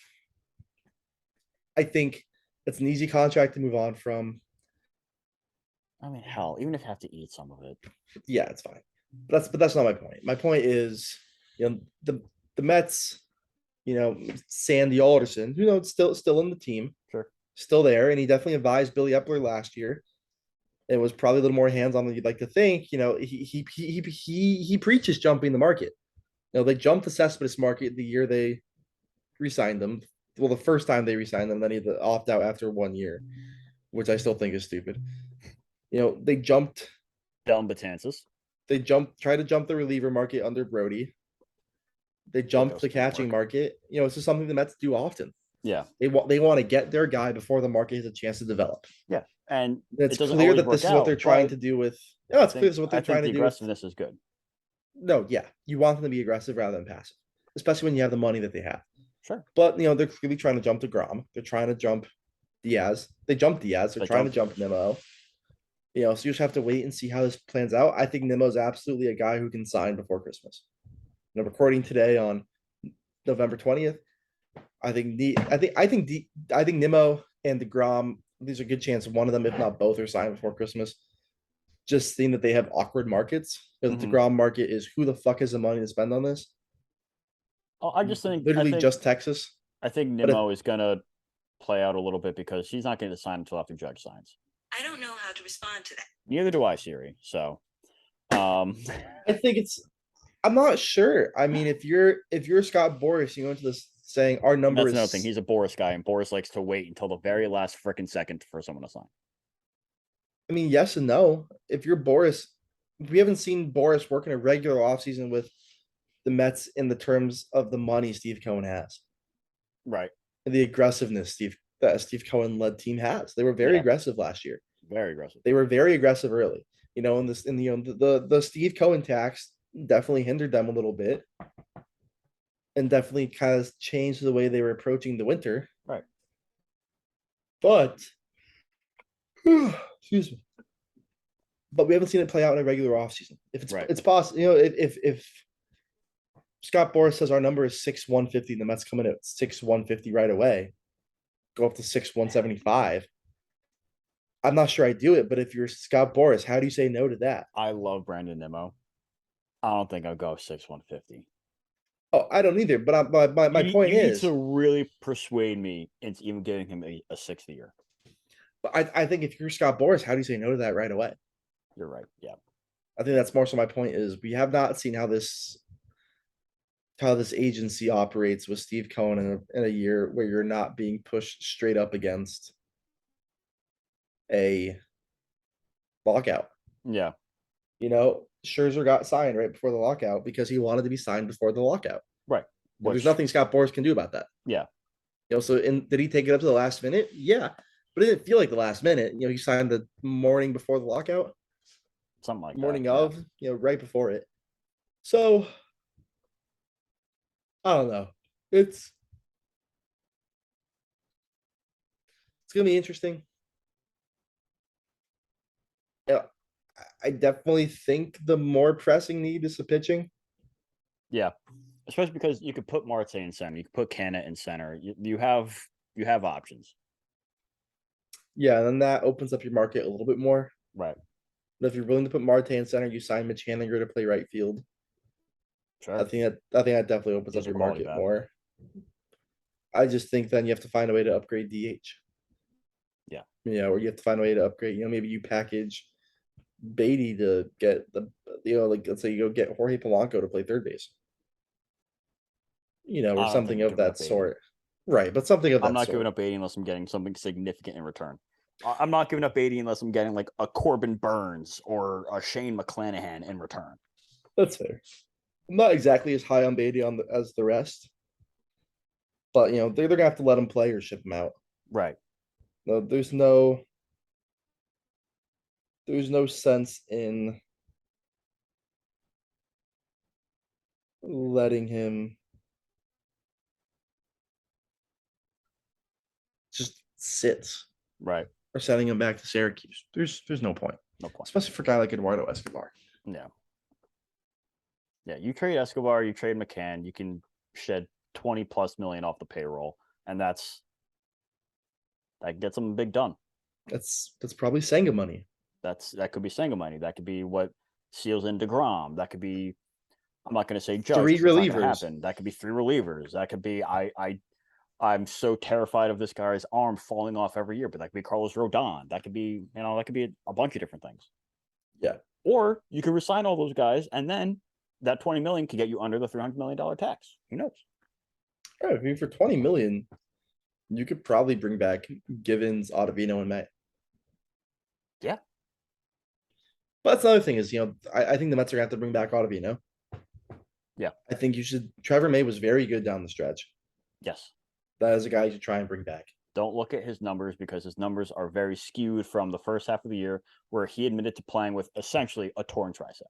I think it's an easy contract to move on from. I mean, hell, even if you have to eat some of it. Yeah, it's fine. But that's not my point. My point is, the Mets, Sandy Alderson, still in the team. Sure. Still there, and he definitely advised Billy Epler last year. It was probably a little more hands-on than you'd like to think. He preaches jumping the market. They jumped the Cespedes market the year they re-signed them. Well, the first time they re-signed them, then he had to opt out after 1 year, which I still think is stupid. They jumped Dellin Betances. They try to jump the reliever market under Brody. They jumped the catching market. This is something the Mets do often. Yeah. They want to get their guy before the market has a chance to develop. Yeah. And It's it doesn't clear always that work this is what out, they're trying but to do with. No, it's clear this is what I they're think trying the to do with. aggressiveness is good. No, yeah, you want them to be aggressive rather than passive, especially when you have the money that they have. Sure. But they're clearly trying to jump deGrom. They're trying to jump Diaz. They jumped Diaz. They're trying to jump Nimmo. So you just have to wait and see how this plans out. I think Nimmo's absolutely a guy who can sign before Christmas. Recording today on November 20th. I think Nimmo and deGrom, these are a good chance one of them, if not both, are signed before Christmas. Just seeing that they have awkward markets. Because the deGrom market is who the fuck has the money to spend on this? I just think literally just Texas. I think Nimmo is gonna play out a little bit because she's not going to sign until after Judge signs. I don't know how to respond to that. Neither do I, Siri. So, I think I'm not sure. I mean, if you're Scott Boras, you go into this saying our number that's is another thing. He's a Boras guy, and Boras likes to wait until the very last freaking second for someone to sign. I mean, yes and no. If you're Boras, we haven't seen Boras work in a regular offseason with the Mets in the terms of the money Steve Cohen has. Right. And the aggressiveness that Steve Cohen led team has. They were very aggressive last year. Very aggressive. They were very aggressive early. The Steve Cohen tax definitely hindered them a little bit. And definitely kind of changed the way they were approaching the winter. Right. But excuse me. But we haven't seen it play out in a regular offseason. If it's possible, if Scott Boras says our number is 6,150, and the Mets coming at 6,150 right away, go up to 6,175. I'm not sure I do it, but if you're Scott Boras, how do you say no to that? I love Brandon Nimmo. I don't think I'll go 6,150. Oh, I don't either. But my point is, you need to really persuade me into even giving him a sixth year. But I think if you're Scott Boras, how do you say no to that right away? You're right. Yeah. I think that's more so my point is we have not seen how this agency operates with Steve Cohen in a year where you're not being pushed straight up against a lockout. Yeah. Scherzer got signed right before the lockout because he wanted to be signed before the lockout. Right. There's nothing Scott Boras can do about that. Yeah. So did he take it up to the last minute? Yeah. But it didn't feel like the last minute. He signed the morning before the lockout. Something like morning that. of, right before it. So I don't know. It's gonna be interesting. Yeah, I definitely think the more pressing need is the pitching. Yeah, especially because you could put Marte in center, you could put Canna in center. You have options. Yeah, and then that opens up your market a little bit more. Right. But if you're willing to put Marte in center, you sign Mitch Haniger to play right field. Sure. I think that definitely opens up your market more. I just think then you have to find a way to upgrade DH. Yeah. Or you have to find a way to upgrade. Maybe you package Beatty to get let's say you go get Jorge Polanco to play third base. Or something of that sort. Right, but something of that sort. I'm not giving up Beatty unless I'm getting something significant in return. I'm not giving up Beatty unless I'm getting like a Corbin Burns or a Shane McClanahan in return. That's fair. I'm not exactly as high on Beatty as the rest. But they're gonna have to let him play or ship him out. Right. No, there's no sense in letting him just sit. Right. Or sending him back to Syracuse. There's no point. No point. Especially for a guy like Eduardo Escobar. Yeah. Yeah, you trade Escobar, you trade McCann, you can shed 20 plus million off the payroll, and that gets them big done. That's probably Senga money. That could be Senga money. That could be what seals in deGrom. That could be, I'm not going to say Judge. 3 relievers. That could be 3 relievers. That could be I'm so terrified of this guy's arm falling off every year, but that could be Carlos Rodon. That could be a bunch of different things. Yeah. Or you could resign all those guys, and then that 20 million could get you under the $300 million tax. Who knows? Right, I mean, for 20 million, you could probably bring back Givens, Ottavino, and May. Yeah. But that's another thing is, I think the Mets are going to have to bring back Ottavino. Yeah. I think you should. Trevor May was very good down the stretch. Yes. That is a guy you should try and bring back. Don't look at his numbers because his numbers are very skewed from the first half of the year where he admitted to playing with essentially a torn tricep.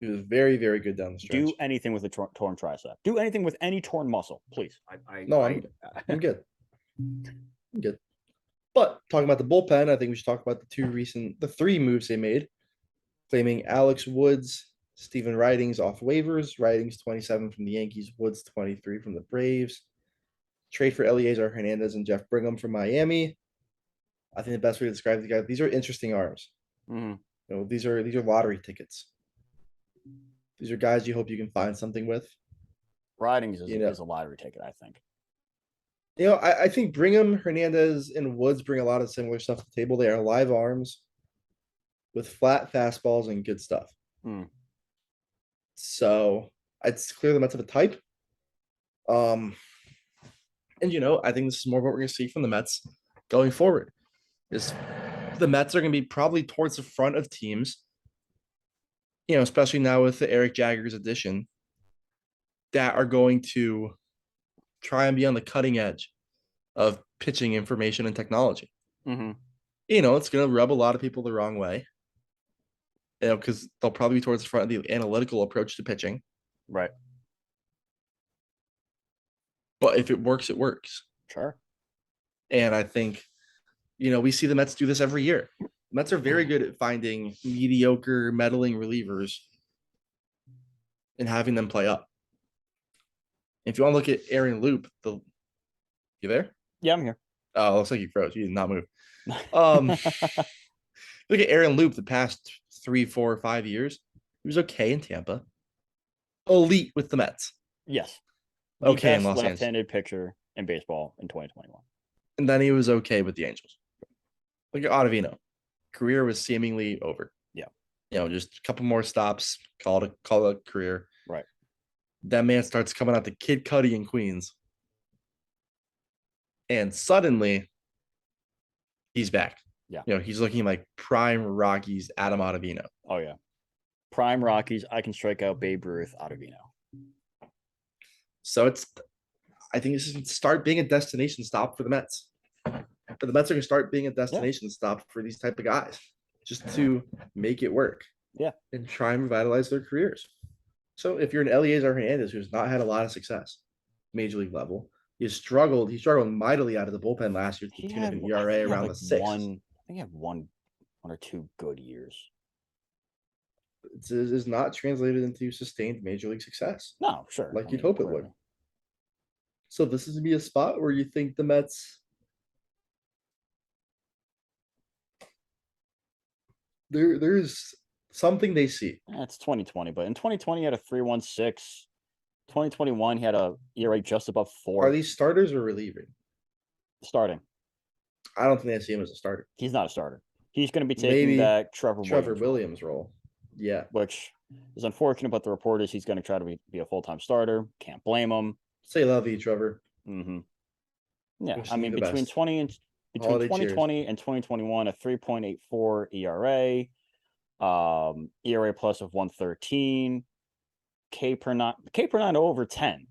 He was very, very good down the stretch. Do anything with a torn tricep. Do anything with any torn muscle, please. I'm good. I'm good. But talking about the bullpen, I think we should talk about the three moves they made, claiming Alex Woods, Stephen Ridings off waivers, Ridings 27 from the Yankees, Woods 23 from the Braves, trade for Eliezer Hernandez and Jeff Brigham from Miami. I think the best way to describe the guys, these are interesting arms. Mm-hmm. These are lottery tickets. These are guys you hope you can find something with. Ridings is a lottery ticket, I think. I think Brigham, Hernandez, and Woods bring a lot of similar stuff to the table. They are live arms with flat fastballs and good stuff. So it's clear the Mets have a type. And I think this is more of what we're going to see from the Mets going forward. Is the Mets are going to be probably towards the front of teams. Especially now with the Eric Jaggers addition, that are going to try and be on the cutting edge of pitching information and technology. Mm-hmm. It's going to rub a lot of people the wrong way. Because they'll probably be towards the front of the analytical approach to pitching. Right. But if it works, it works. Sure. And I think, we see the Mets do this every year. The Mets are very good at finding mediocre, meddling relievers and having them play up. If you want to look at Aaron Loop, you there? Yeah, I'm here. Oh, it looks like you froze. You did not move. Look at Aaron Loop the past 3, 4, 5 years. He was okay in Tampa. Elite with the Mets. Yes. Okay in Los Angeles. Left-handed pitcher in baseball in 2021. And then he was okay with the Angels. Look at Ottavino. Career was seemingly over. Yeah. Just a couple more stops, call it a career. Right. That man starts coming out to Kid Cudi in Queens. And suddenly he's back. Yeah. He's looking like prime Rockies Adam Ottavino. Oh, yeah. Prime Rockies, I can strike out Babe Ruth, Ottavino. So I think it's going to start being a destination stop for the Mets. But the Mets are going to start being a destination stop for these type of guys just to make it work. Yeah. And try and revitalize their careers. So if you're an Eliezer Hernandez who's not had a lot of success, major league level, he struggled mightily out of the bullpen last year to the tune of an ERA around the 6. I think he had one or two good years. It is not translated into sustained major league success. No, sure. Like you'd hope it would. So this is going to be a spot where you think the Mets there's something they see. It's 2020, but in 2020 he had a 3.16. 2021 he had a ERA just above 4. Are these starters or relieving? Starting? I don't think I see him as a starter. He's not a starter. He's going to be taking that Trevor Williams role. Yeah. Which is unfortunate, but the report is he's going to try to be a full-time starter. Can't blame him. Say la vie, Trevor. Mm-hmm. Yeah, Wish I mean, between 2020 and 2021, a 3.84 ERA, ERA plus of 113, K per 9 over 10.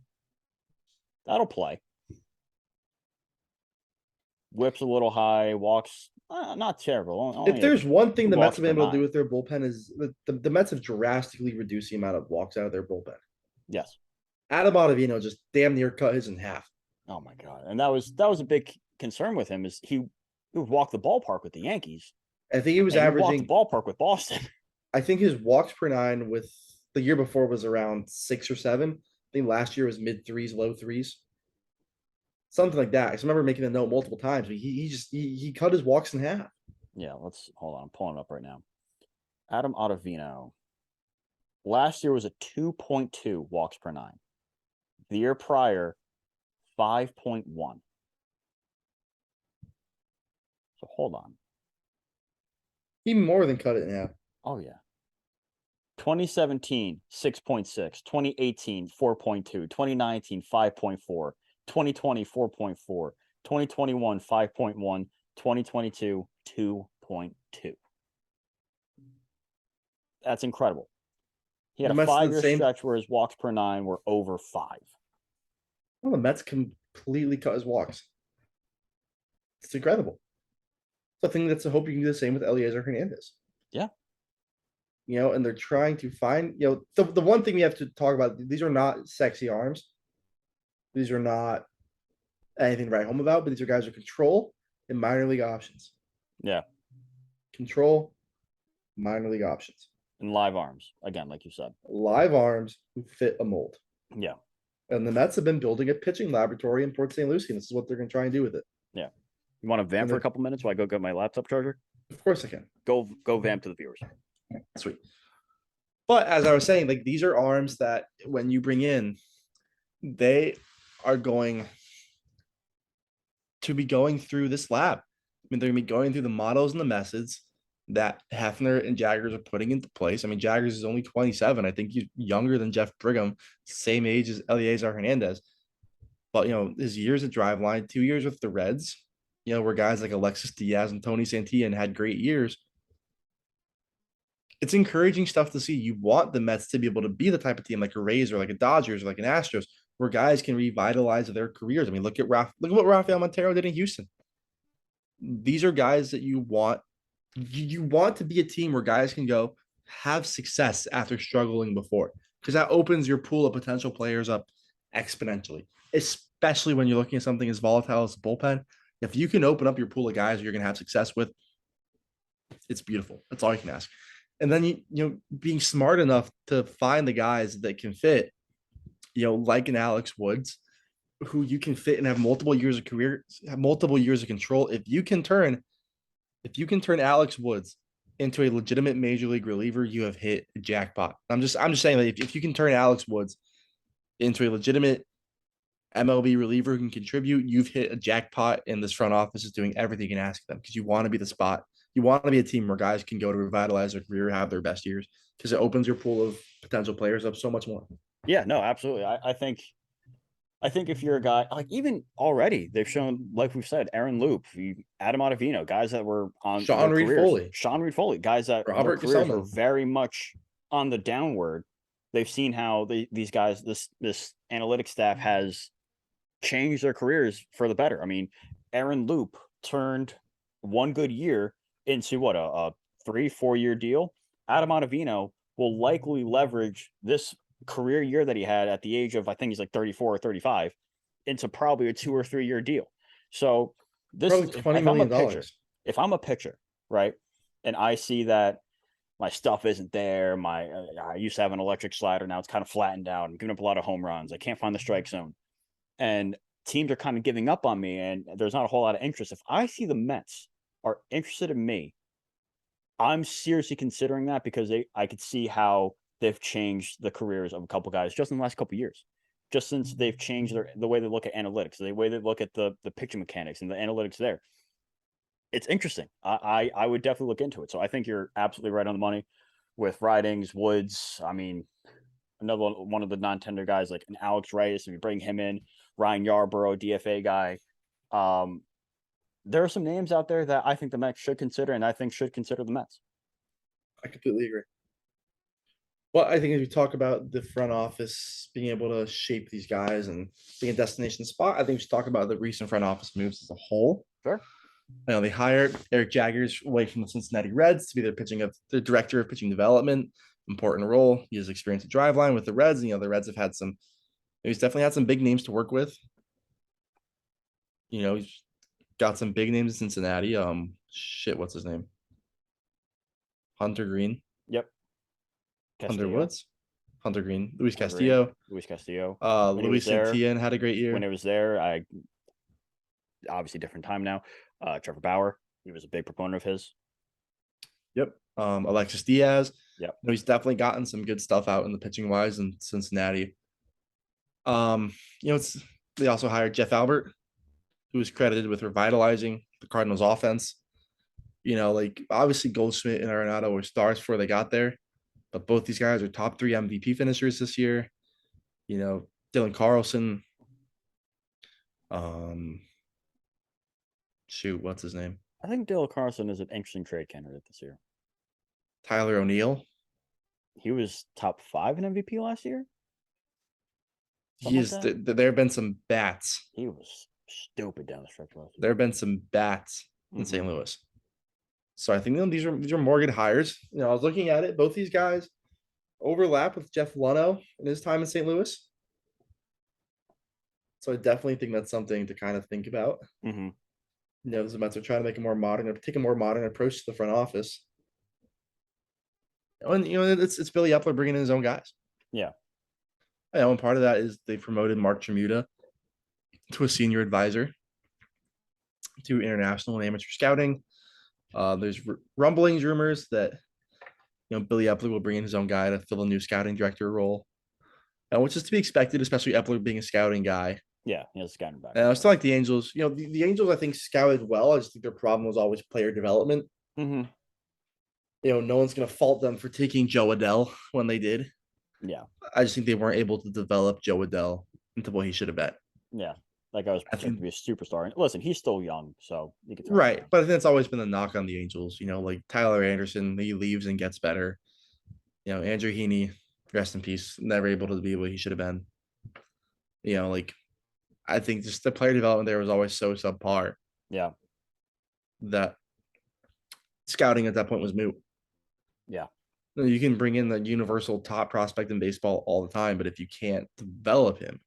That'll play. Whips a little high, walks not terrible. If there's one thing the Mets have been able to do with their bullpen is the Mets have drastically reduced the amount of walks out of their bullpen. Yes. Adam Ottavino just damn near cut his in half. Oh my God. And that was a big concern with him is he would walk the ballpark with the Yankees. I think he was averaging the ballpark with Boston. I think his walks per 9 with the year before was around 6 or 7. I think last year was mid 3s, low 3s. Something like that. I remember making a note multiple times. But he cut his walks in half. Yeah, let's hold on. I'm pulling it up right now. Adam Ottavino. Last year was a 2.2 walks per 9. The year prior, 5.1. So hold on. He more than cut it in half. Oh yeah. 2017, 6.6. 2018, 4.2. 2019, 5.4. 2020, 4.4. 2021, 5.1. 2022, 2.2. That's incredible. He had The a Mets did the 5-year same. stretch where his walks per 9 were over 5. Well, the Mets completely cut his walks. It's incredible. So I think that's a hope you can do the same with Eliezer Hernandez. Yeah. And they're trying to find, the one thing we have to talk about, these are not sexy arms. These are not anything to write home about, but these are guys with control and minor league options. Yeah. Control, minor league options. And live arms, again, like you said. Live arms who fit a mold. Yeah. And the Mets have been building a pitching laboratory in Port St. Lucie. And this is what they're going to try and do with it. Yeah. You want to vamp for a couple minutes while I go get my laptop charger? Of course I can. Go vamp to the viewers. Sweet. But as I was saying, like these are arms that when you bring in, they are going to be going through this lab. I mean, they're going to be going through the models and the methods that Hefner and Jaggers are putting into place. I mean, Jaggers is only 27. I think he's younger than Jeff Brigham, same age as Eliezer Hernandez. But, his years at Driveline, 2 years with the Reds, where guys like Alexis Diaz and Tony Santillan had great years. It's encouraging stuff to see. You want the Mets to be able to be the type of team like a Rays or like a Dodgers or like an Astros, where guys can revitalize their careers. I mean, look at what Rafael Montero did in Houston. These are guys that you want. You want to be a team where guys can go have success after struggling before, because that opens your pool of potential players up exponentially, especially when you're looking at something as volatile as the bullpen. If you can open up your pool of guys you're going to have success with, it's beautiful. That's all you can ask. And then, being smart enough to find the guys that can fit, like an Alex Woods, who you can fit and have multiple years of career, have multiple years of control. If you can turn Alex Woods into a legitimate major league reliever, you have hit a jackpot. I'm just saying that if you can turn Alex Woods into a legitimate MLB reliever who can contribute, you've hit a jackpot, and this front office is doing everything you can ask them, because you want to be the spot. You want to be a team where guys can go to revitalize their career, have their best years, because it opens your pool of potential players up so much more. Yeah, no, absolutely. I think if you're a guy, like even already, they've shown, like we've said, Aaron Loop, Adam Ottavino, guys that were on Sean Reed Foley, guys that Robert their careers Gesellman were very much on the downward. They've seen how these guys, this analytics staff has changed their careers for the better. I mean, Aaron Loop turned one good year into what, a 3-4 year deal. Adam Ottavino will likely leverage this career year that he had at the age of, I think he's like 34 or 35, into probably a 2 or 3 year deal. So this probably $20 million. If I'm a pitcher, right, and I see that my stuff isn't there, I used to have an electric slider, now it's kind of flattened out, I'm giving up a lot of home runs, I can't find the strike zone, and teams are kind of giving up on me, and there's not a whole lot of interest. If I see the Mets are interested in me, I'm seriously considering that, because I could see how they've changed the careers of a couple guys just in the last couple of years, just since they've changed the way they look at analytics, the way they look at the pitching mechanics and the analytics there. It's interesting. I would definitely look into it. So I think you're absolutely right on the money with Ridings, Woods. I mean, another one of the non-tender guys like an Alex Reyes, if you bring him in, Ryan Yarborough, DFA guy. There are some names out there that I think the Mets should consider, and I think should consider the Mets. I completely agree. Well, I think as we talk about the front office being able to shape these guys and being a destination spot, I think we should talk about the recent front office moves as a whole. Sure. They hired Eric Jaggers away from the Cincinnati Reds to be the director of pitching development. Important role. He has experience at Driveline with the Reds. And, the Reds have had he's definitely had some big names to work with. He's got some big names in Cincinnati. What's his name? Hunter Green. Yep. Castillo. Hunter Woods. Hunter Green. Luis Hunter Castillo. Green. Luis Castillo. Luis Santillan had a great year. When it was there, obviously different time now. Trevor Bauer, he was a big proponent of his. Yep. Alexis Diaz. Yep. He's definitely gotten some good stuff out in the pitching wise in Cincinnati. They also hired Jeff Albert, who was credited with revitalizing the Cardinals offense. Obviously Goldschmidt and Arenado were stars before they got there, but both these guys are top 3 MVP finishers this year. Dylan Carlson. What's his name? I think Dylan Carlson is an interesting trade candidate this year. Tyler O'Neill. He was top 5 in MVP last year. Something like He's that? there have been some bats. He was stupid down the stretch last There year. have been some bats in Mhm. St. Louis. So I think these are more good hires. I was looking at it. Both these guys overlap with Jeff Luhnow in his time in St. Louis. So I definitely think that's something to kind of think about. Mm-hmm. The Mets are trying to take a more modern approach to the front office. And it's Billy Epler bringing in his own guys. Yeah. And part of that is they promoted Mark Tremuta to a senior advisor to international and amateur scouting. There's rumblings, rumors that Billy Epler will bring in his own guy to fill a new scouting director role, which is to be expected, especially Epler being a scouting guy. Yeah, he has a scouting back. And it's not like the Angels. The Angels I think scouted well. I just think their problem was always player development. Mm-hmm. No one's gonna fault them for taking Joe Adell when they did. Yeah. I just think they weren't able to develop Joe Adell into what he should have been. Yeah. Like I was projected to be a superstar. And listen, he's still young, so you could right. But I think that's always been a knock on the Angels. Like Tyler Anderson, he leaves and gets better. Andrew Heaney, rest in peace, never able to be what he should have been. Like I think just the player development there was always so subpar. Yeah. That scouting at that point was moot. Yeah. You can bring in the universal top prospect in baseball all the time, but if you can't develop him,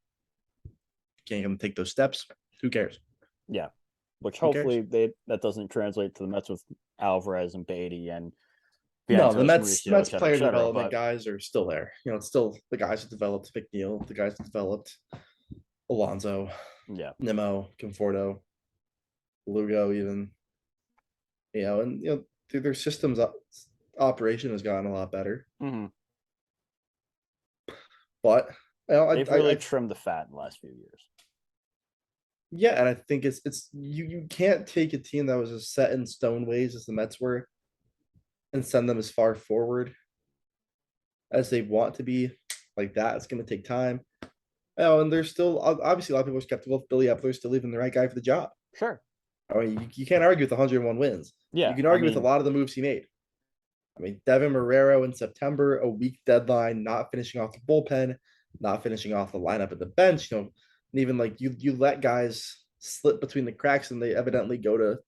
can't even take those steps, who cares? Yeah. Which hopefully that doesn't translate to the Mets with Alvarez and Beatty and no, the Mauricio, Mets cetera, player cetera, development guys are still there. It's still the guys that developed McNeil, the guys that developed Alonso, Nimmo, Conforto, Lugo, even. And their systems operation has gotten a lot better. Mm-hmm. But they've really trimmed the fat in the last few years. Yeah, and I think it's you can't take a team that was as set in stone ways as the Mets were and send them as far forward as they want to be like that. It's going to take time. And there's still obviously a lot of people are skeptical if Billy Epler is still even the right guy for the job. Sure. I mean, you can't argue with 101 wins. Yeah. You can argue with a lot of the moves he made. I mean, Devin Marrero in September, a weak deadline, not finishing off the bullpen, not finishing off the lineup at the bench. And even like you let guys slip between the cracks and they evidently go to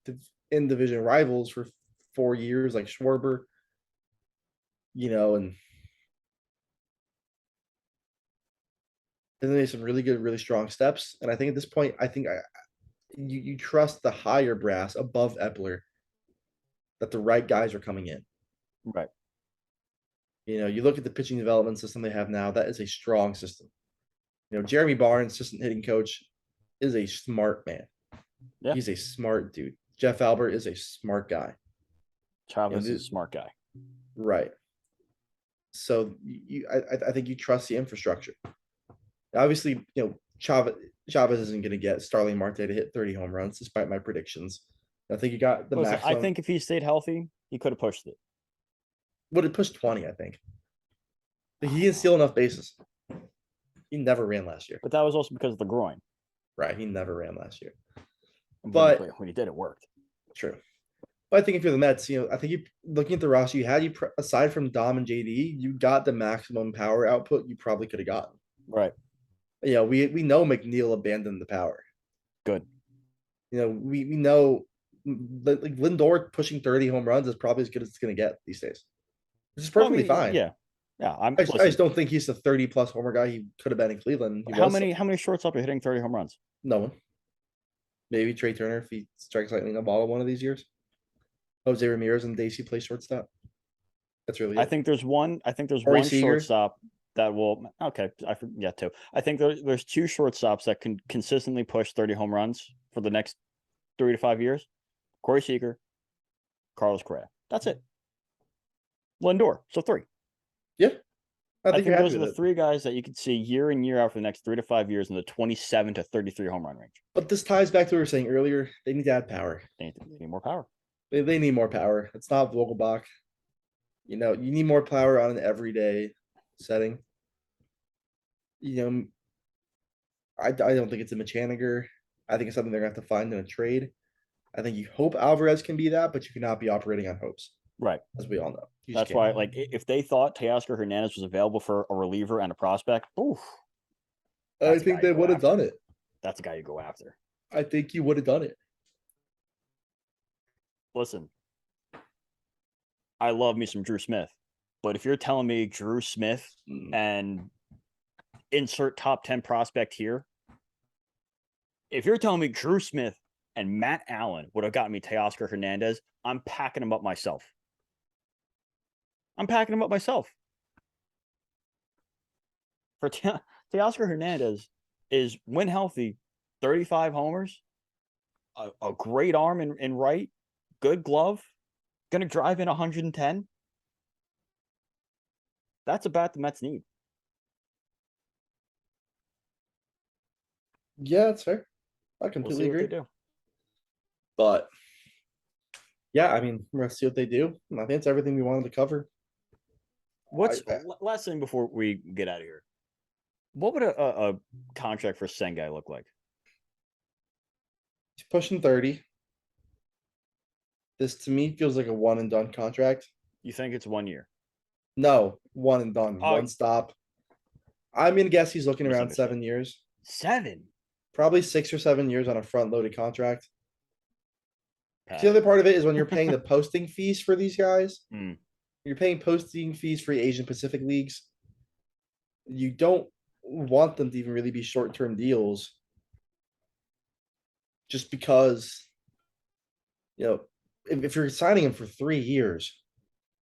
in division rivals for 4 years, like Schwarber, and they made some really good, really strong steps. And I think at this point, you trust the higher brass above Epler that the right guys are coming in. Right. You look at the pitching development system they have now, that is a strong system. Jeremy Barnes, assistant hitting coach, is a smart man. Yeah. He's a smart dude. Jeff Albert is a smart guy. Chavez is a smart guy. Right. So I think you trust the infrastructure. Obviously, Chavez isn't going to get Starling Marte to hit 30 home runs, despite my predictions. I think you got the maximum. I think if he stayed healthy, he could have pushed it. Would have pushed 20, I think. But he didn't steal enough bases. He never ran last year. But that was also because of the groin. Right. He never ran last year. But when he did, it worked. True. But I think if you're the Mets, I think you looking at the roster, aside from Dom and JD, you got the maximum power output you probably could have gotten. Right. We know McNeil abandoned the power. Good. We know like Lindor pushing 30 home runs is probably as good as it's going to get these days. Which is perfectly fine. Yeah. Yeah. I just don't think he's the 30+ homer guy he could have been in Cleveland. How many shortstop are hitting 30 home runs? No one. Maybe Trey Turner if he strikes lightning a ball one of these years. Jose Ramirez and Daisy play shortstop. That's really it. I think there's one shortstop that will I forget two. I think there's 2 shortstops that can consistently push 30 home runs for the next 3 to 5 years. Corey Seager, Carlos Correa. That's it. Lindor. So 3. Yeah. I think those are the 3 guys that you could see year in, year out for the next 3 to 5 years in the 27 to 33 home run range. But this ties back to what we were saying earlier. They need to add power. They need more power. They need more power. It's not Vogelbach. You need more power on an everyday setting. I don't think it's a Mechaniger. I think it's something they're going to have to find in a trade. I think you hope Alvarez can be that, but you cannot be operating on hopes. Right. as we all know. You just That's why, can't. like, if they thought Teoscar Hernandez was available for a reliever and a prospect, oof, I that's a think guy they you go would have after. done it. That's a guy you go after. I think you would have done it. Listen, I love me some Drew Smith, but if you're telling me Drew Smith and insert top 10 prospect here, if you're telling me Drew Smith and Matt Allen would have gotten me Teoscar Hernandez, I'm packing him up myself. For Teoscar Hernandez is, when healthy, 35 homers, a great arm in right, good glove, going to drive in 110. That's a bat the Mets need. Yeah, that's fair. I We'll completely see what they agree. do. But yeah, I mean, we're gonna see what they do. I think it's everything we wanted to cover. What's I- last thing before we get out of here? What would a contract for Senga look like? He's pushing 30. This to me feels like a one and done contract. You think it's 1 year? No, one and done, Oh. one stop. I'm gonna guess he's looking around Misunderstood. 7 years, 7. probably 6 or 7 years on a front loaded contract. Pat. The other part of it is when you're paying the posting fees for these guys, Mm. you're paying posting fees for Asian Pacific leagues. You don't want them to even really be short term deals just because, if you're signing them for 3 years,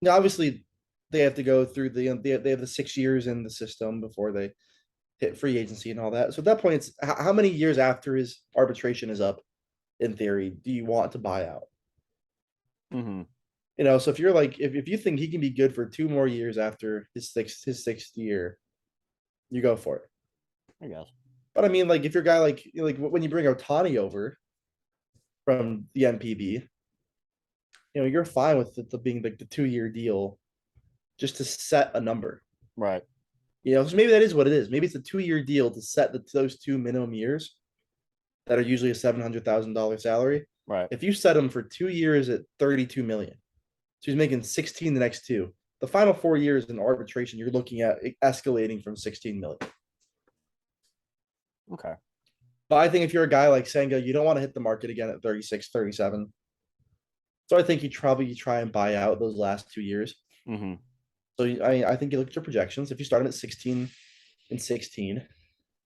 now obviously they have to go through they have the 6 years in the system before they hit free agency and all that. So at that point, it's how many years after his arbitration is up, in theory, do you want to buy out? Mm-hmm. So if you're like, if you think he can be good for 2 more years after his sixth year, you go for it. I guess. But I mean, like if you're a guy like when you bring Otani over from the NPB, you're fine with it being like the 2 year deal, just to set a number. Right. So maybe that is what it is. Maybe it's a 2 year deal to set those 2 minimum years that are usually a $700,000 salary. Right. If you set him for 2 years at 32 million, so he's making 16 the next two. The final 4 years in arbitration, you're looking at escalating from 16 million. Okay. But I think if you're a guy like Senga, you don't want to hit the market again at 36, 37. So I think you probably try and buy out those last 2 years. Mm-hmm. So I think you look at your projections. If you start him at 16 and 16,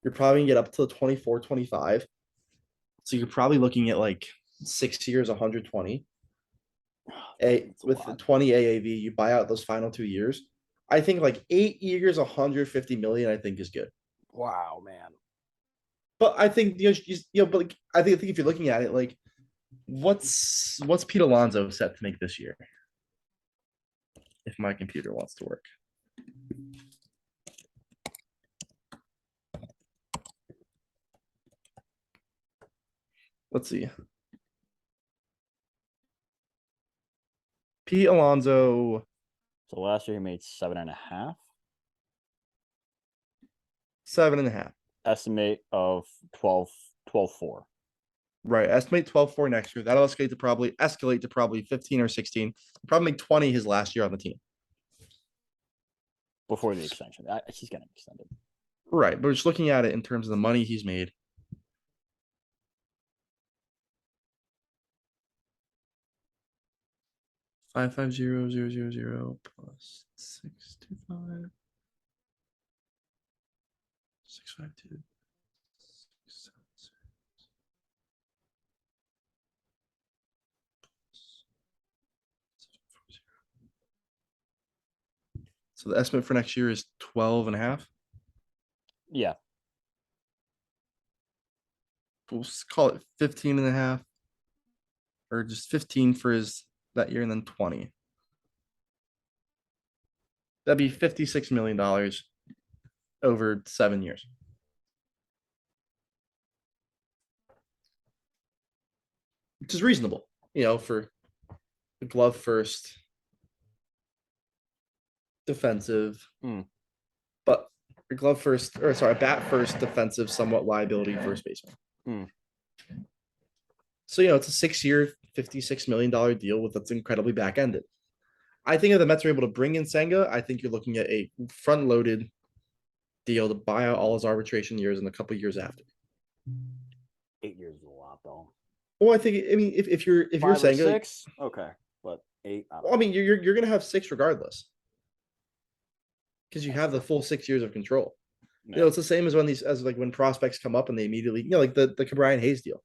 you're probably gonna get up to 24, 25. So you're probably looking at like 6 years, 120. With 20 AAV, you buy out those final 2 years. I think like 8 years, 150 million, I think is good. Wow, man. But I think but like, I think if you're looking at it, like what's Pete Alonso set to make this year? If my computer wants to work. Let's see. Pete Alonso. So last year he made 7.5. 7.5. Estimate of 12.4. Right. Estimate 12.4 next year. That'll escalate to probably 15 or 16. Probably make 20 his last year on the team. Before the extension. He's getting extended. Right. But just looking at it in terms of the money he's made. $550,000 plus 625. 652. So the estimate for next year is 12.5. Yeah. We'll call it 15.5. Or just 15 for that year and then 20. That'd be $56 million over 7 years. Which is reasonable, for the glove first defensive, but a glove first, or sorry, bat first defensive, somewhat liability first baseman. So, it's a 6 year, $56 million deal that's incredibly back ended. I think if the Mets are able to bring in Senga, I think you're looking at a front-loaded deal to buy out all his arbitration years and a couple years after. 8 years is a lot, though. Well, I mean, if you're 5 or Senga, 6, okay, but 8. well, I mean, you're gonna have 6 regardless because you That's have the true. full 6 years of control. Yeah. You know, it's the same as when prospects come up and they immediately, like the Brian Hayes deal.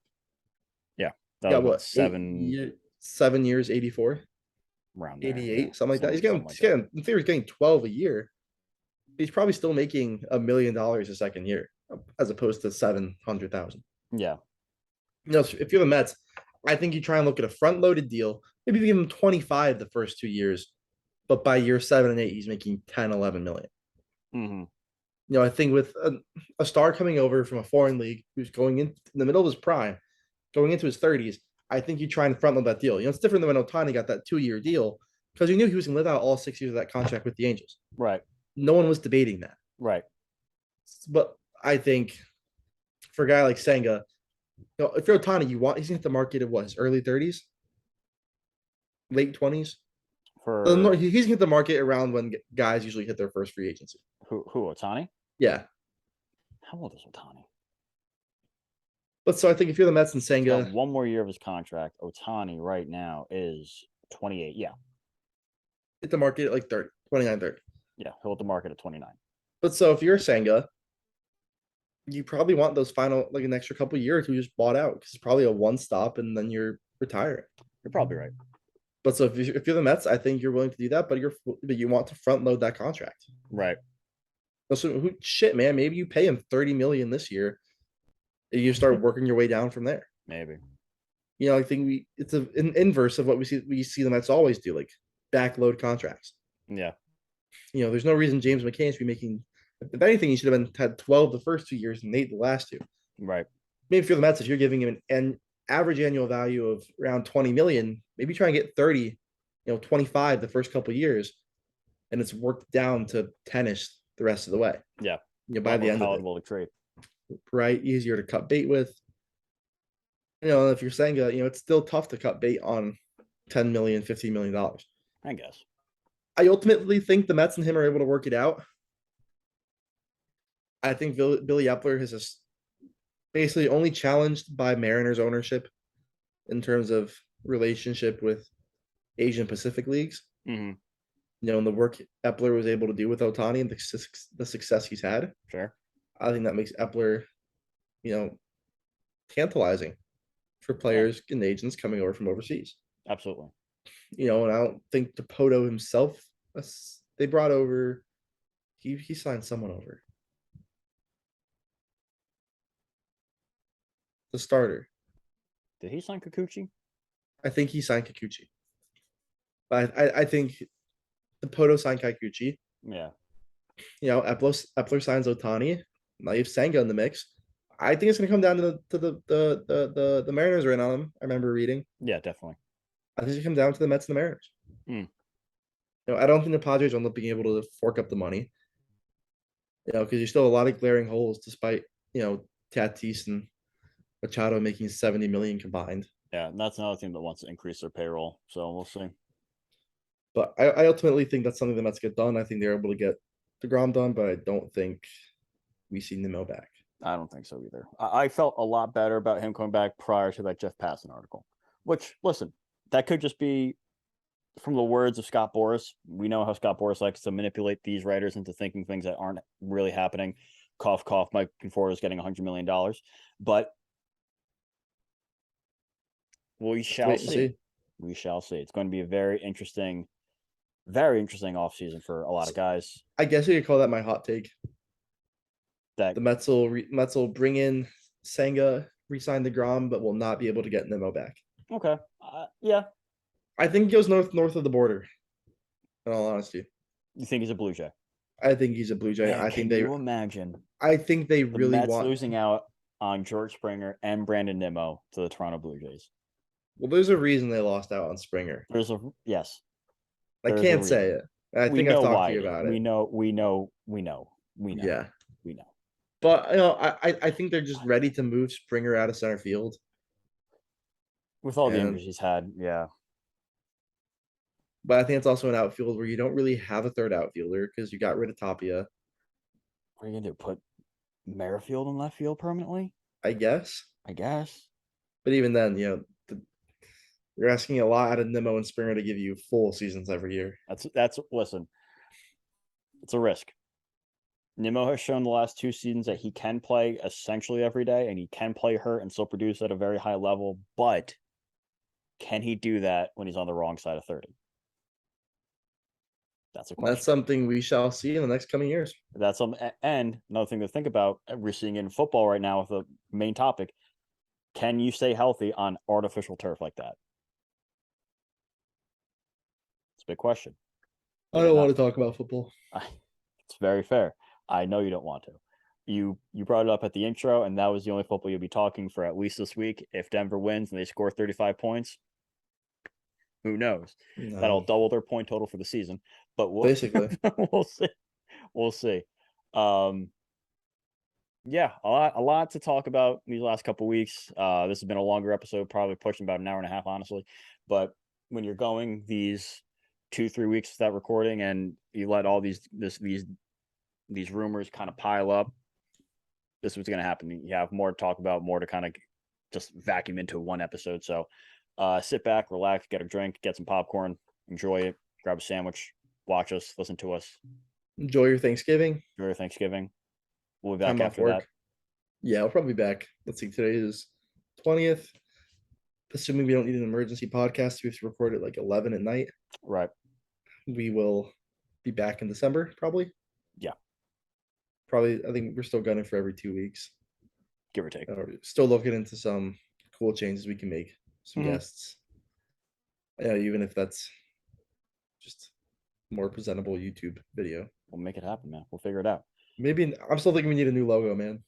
That Yeah, was what 7 7 years, 84, around there, 88, yeah. something like that. He's Something like getting in theory, he's getting 12 a year. He's probably still making $1 million a second year, as opposed to 700,000. Yeah, You know, if you're the Mets, I think you try and look at a front-loaded deal. Maybe give him 25 the first 2 years, but by year 7 and 8, he's making 10, 11 million. hmm You know, I think with a star coming over from a foreign league who's going in the middle of his prime, going into his 30s, I think you try and front load that deal. You know, it's different than when Ohtani got that 2-year deal because you knew he was going to live out all 6 years of that contract with the Angels. right, No one was debating that. right. But I think for a guy like Senga, you know, if you're Ohtani, he's going to hit the market at what, his early 30s, late 20s. For He's going to hit the market around when guys usually hit their first free agency. who, Ohtani? Yeah. How old is Ohtani? But so I think if you're the Mets and He's Senga, got 1 more year of his contract. Ohtani right now is 28. Yeah, hit the market at like 30, 29, 30. yeah, he'll hit the market at 29. But so if you're Senga, you probably want those final, like an extra couple years we just bought out because it's probably a one stop and then you're retiring. You're probably right. But so if you're the Mets, I think you're willing to do that, but you want to front load that contract. Right. So shit, man, maybe you pay him 30 million this year. And you start working your way down from there. Maybe. You know, I think it's an inverse of what we see the Mets always do, like backload contracts. Yeah. You know, there's no reason James McCann should be making. If anything, he should have had 12 the first 2 years and 8 the last 2. Right. Maybe if you're the Mets, if you're giving him an average annual value of around 20 million, maybe try and get 30, 25 the first couple of years, and it's worked down to 10ish the rest of the way. Yeah. By the end of palatable to trade. it, right? Easier to cut bait with. You know, if you're saying, it's still tough to cut bait on 10 million, $15 million. I guess. I ultimately think the Mets and him are able to work it out. I think Billy Epler has basically only challenged by Mariners ownership in terms of relationship with Asian Pacific leagues. Mm-hmm. You know, and the work Epler was able to do with Ohtani and the success he's had. Sure. I think that makes Epler, tantalizing for players and agents coming over from overseas. Absolutely. You know, and I don't think Dipoto himself, they brought over, he signed someone over. The starter. Did he sign Kikuchi? I think he signed Kikuchi. But I think Dipoto signed Kikuchi. Yeah. You know, Epler signs Ohtani. Now you have Senga in the mix. I think it's going to come down to the Mariners are in on him. I remember reading. Yeah, definitely. I think it's going to come down to the Mets and the Mariners. Mm. You know, I don't think the Padres will end up being able to fork up the money. You know, because there's still a lot of glaring holes, despite Tatis and Machado making 70 million combined. Yeah, and that's another team that wants to increase their payroll. So we'll see. But I ultimately think that's something the Mets get done. I think they're able to get deGrom done, but I don't think we see Nimmo back. I don't think so either. I felt a lot better about him coming back prior to that Jeff Passan article. Which, listen, that could just be from the words of Scott Boras. We know how Scott Boras likes to manipulate these writers into thinking things that aren't really happening. Cough, cough, Mike Conforto is getting $100 million. But we shall see. We shall see. It's going to be a very interesting offseason for a lot of guys. I guess you could call that my hot take. That the Mets will bring in Senga, re-sign deGrom, but will not be able to get Nimmo back. Okay. Yeah. I think he goes north of the border. In all honesty, you think he's a Blue Jay? I think he's a Blue Jay. Man, can you imagine? I think they really Mets want losing out on George Springer and Brandon Nimmo to the Toronto Blue Jays. Well, there's a reason they lost out on Springer. Yes. I can't say it. I think I've talked to you about it. We know. Yeah. We know. But I think they're just ready to move Springer out of center field. With all the injuries he's had, yeah. But I think it's also an outfield where you don't really have a third outfielder because you got rid of Tapia, What are you gonna do? Put Merrifield in left field permanently? I guess. I guess. But even then, you're asking a lot out of Nimmo and Springer to give you full seasons every year. That's listen. It's a risk. Nimmo has shown the last 2 seasons that he can play essentially every day and he can play hurt and still produce at a very high level, but can he do that when he's on the wrong side of 30? That's a question. That's something we shall see in the next coming years. That's and another thing to think about. We're seeing in football right now with the main topic. Can you stay healthy on artificial turf like that? It's a big question. I don't want to talk about football. It's very fair. I know you don't want to. You brought it up at the intro, and that was the only football you'll be talking for at least this week. If Denver wins and they score 35 points, who knows? No. That'll double their point total for the season. But Basically. we'll see. We'll see. Yeah, a lot to talk about these last couple weeks. This has been a longer episode, probably pushing about an hour and a half, honestly. But when you're going these 2-3 weeks without recording, and you let all these rumors kind of pile up, this is what's going to happen. You have more to talk about, more to kind of just vacuum into one episode. So sit back, relax, get a drink, get some popcorn, enjoy it, grab a sandwich, watch us, listen to us. Enjoy your Thanksgiving. Enjoy your Thanksgiving. We'll be back Time off after work. that. Yeah, I'll probably be back. Let's see, today is 20th. Assuming we don't need an emergency podcast, we have to record at like 11 at night. Right. We will be back in December, probably. Yeah. Probably, I think we're still gunning for every 2 weeks. Give or take. Still looking into some cool changes we can make. Some guests. Yeah, even if that's just more presentable YouTube video. We'll make it happen, man. We'll figure it out. Maybe I'm still thinking we need a new logo, man.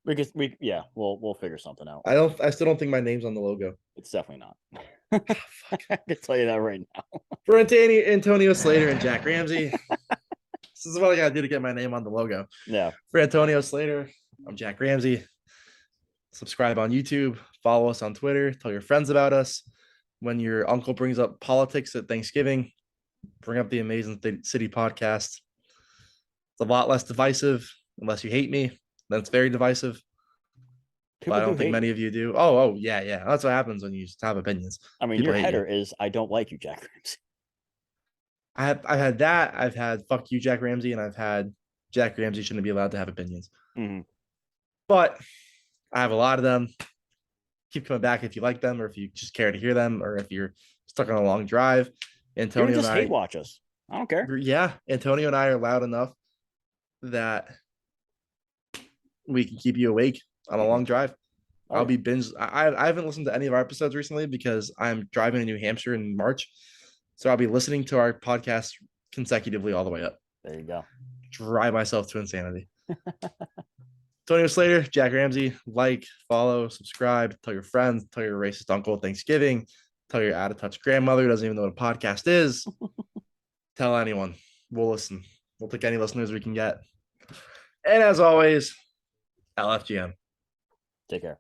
We'll figure something out. I still don't think my name's on the logo. It's definitely not. I can tell you that right now. For Antonio Slater and Jack Ramsey, this is what I gotta do to get my name on the logo. Yeah. For Antonio Slater, I'm Jack Ramsey. Subscribe on YouTube, follow us on Twitter, tell your friends about us. When your uncle brings up politics at Thanksgiving, bring up the Amazing City podcast. It's a lot less divisive, unless you hate me. Then it's very divisive. People but I don't think many of you do. Oh, yeah. That's what happens when you have opinions. I mean, your header is "I don't like you, Jack Ramsey." I've had that. I've had "fuck you, Jack Ramsey," and I've had Jack Ramsey shouldn't be allowed to have opinions. Mm-hmm. But I have a lot of them. Keep coming back if you like them, or if you just care to hear them, or if you're stuck on a long drive. Antonio just and I hate watch us. I don't care. Yeah, Antonio and I are loud enough that we can keep you awake on a long drive. I'll be binge. I haven't listened to any of our episodes recently because I'm driving to New Hampshire in March, so I'll be listening to our podcast consecutively all the way up. There you go. Drive myself to insanity. Antonio Slater, Jack Ramsey, like, follow, subscribe, tell your friends, tell your racist uncle Thanksgiving, tell your out of touch grandmother who doesn't even know what a podcast is. Tell anyone. We'll listen. We'll take any listeners we can get. And as always, LFGM. Take care.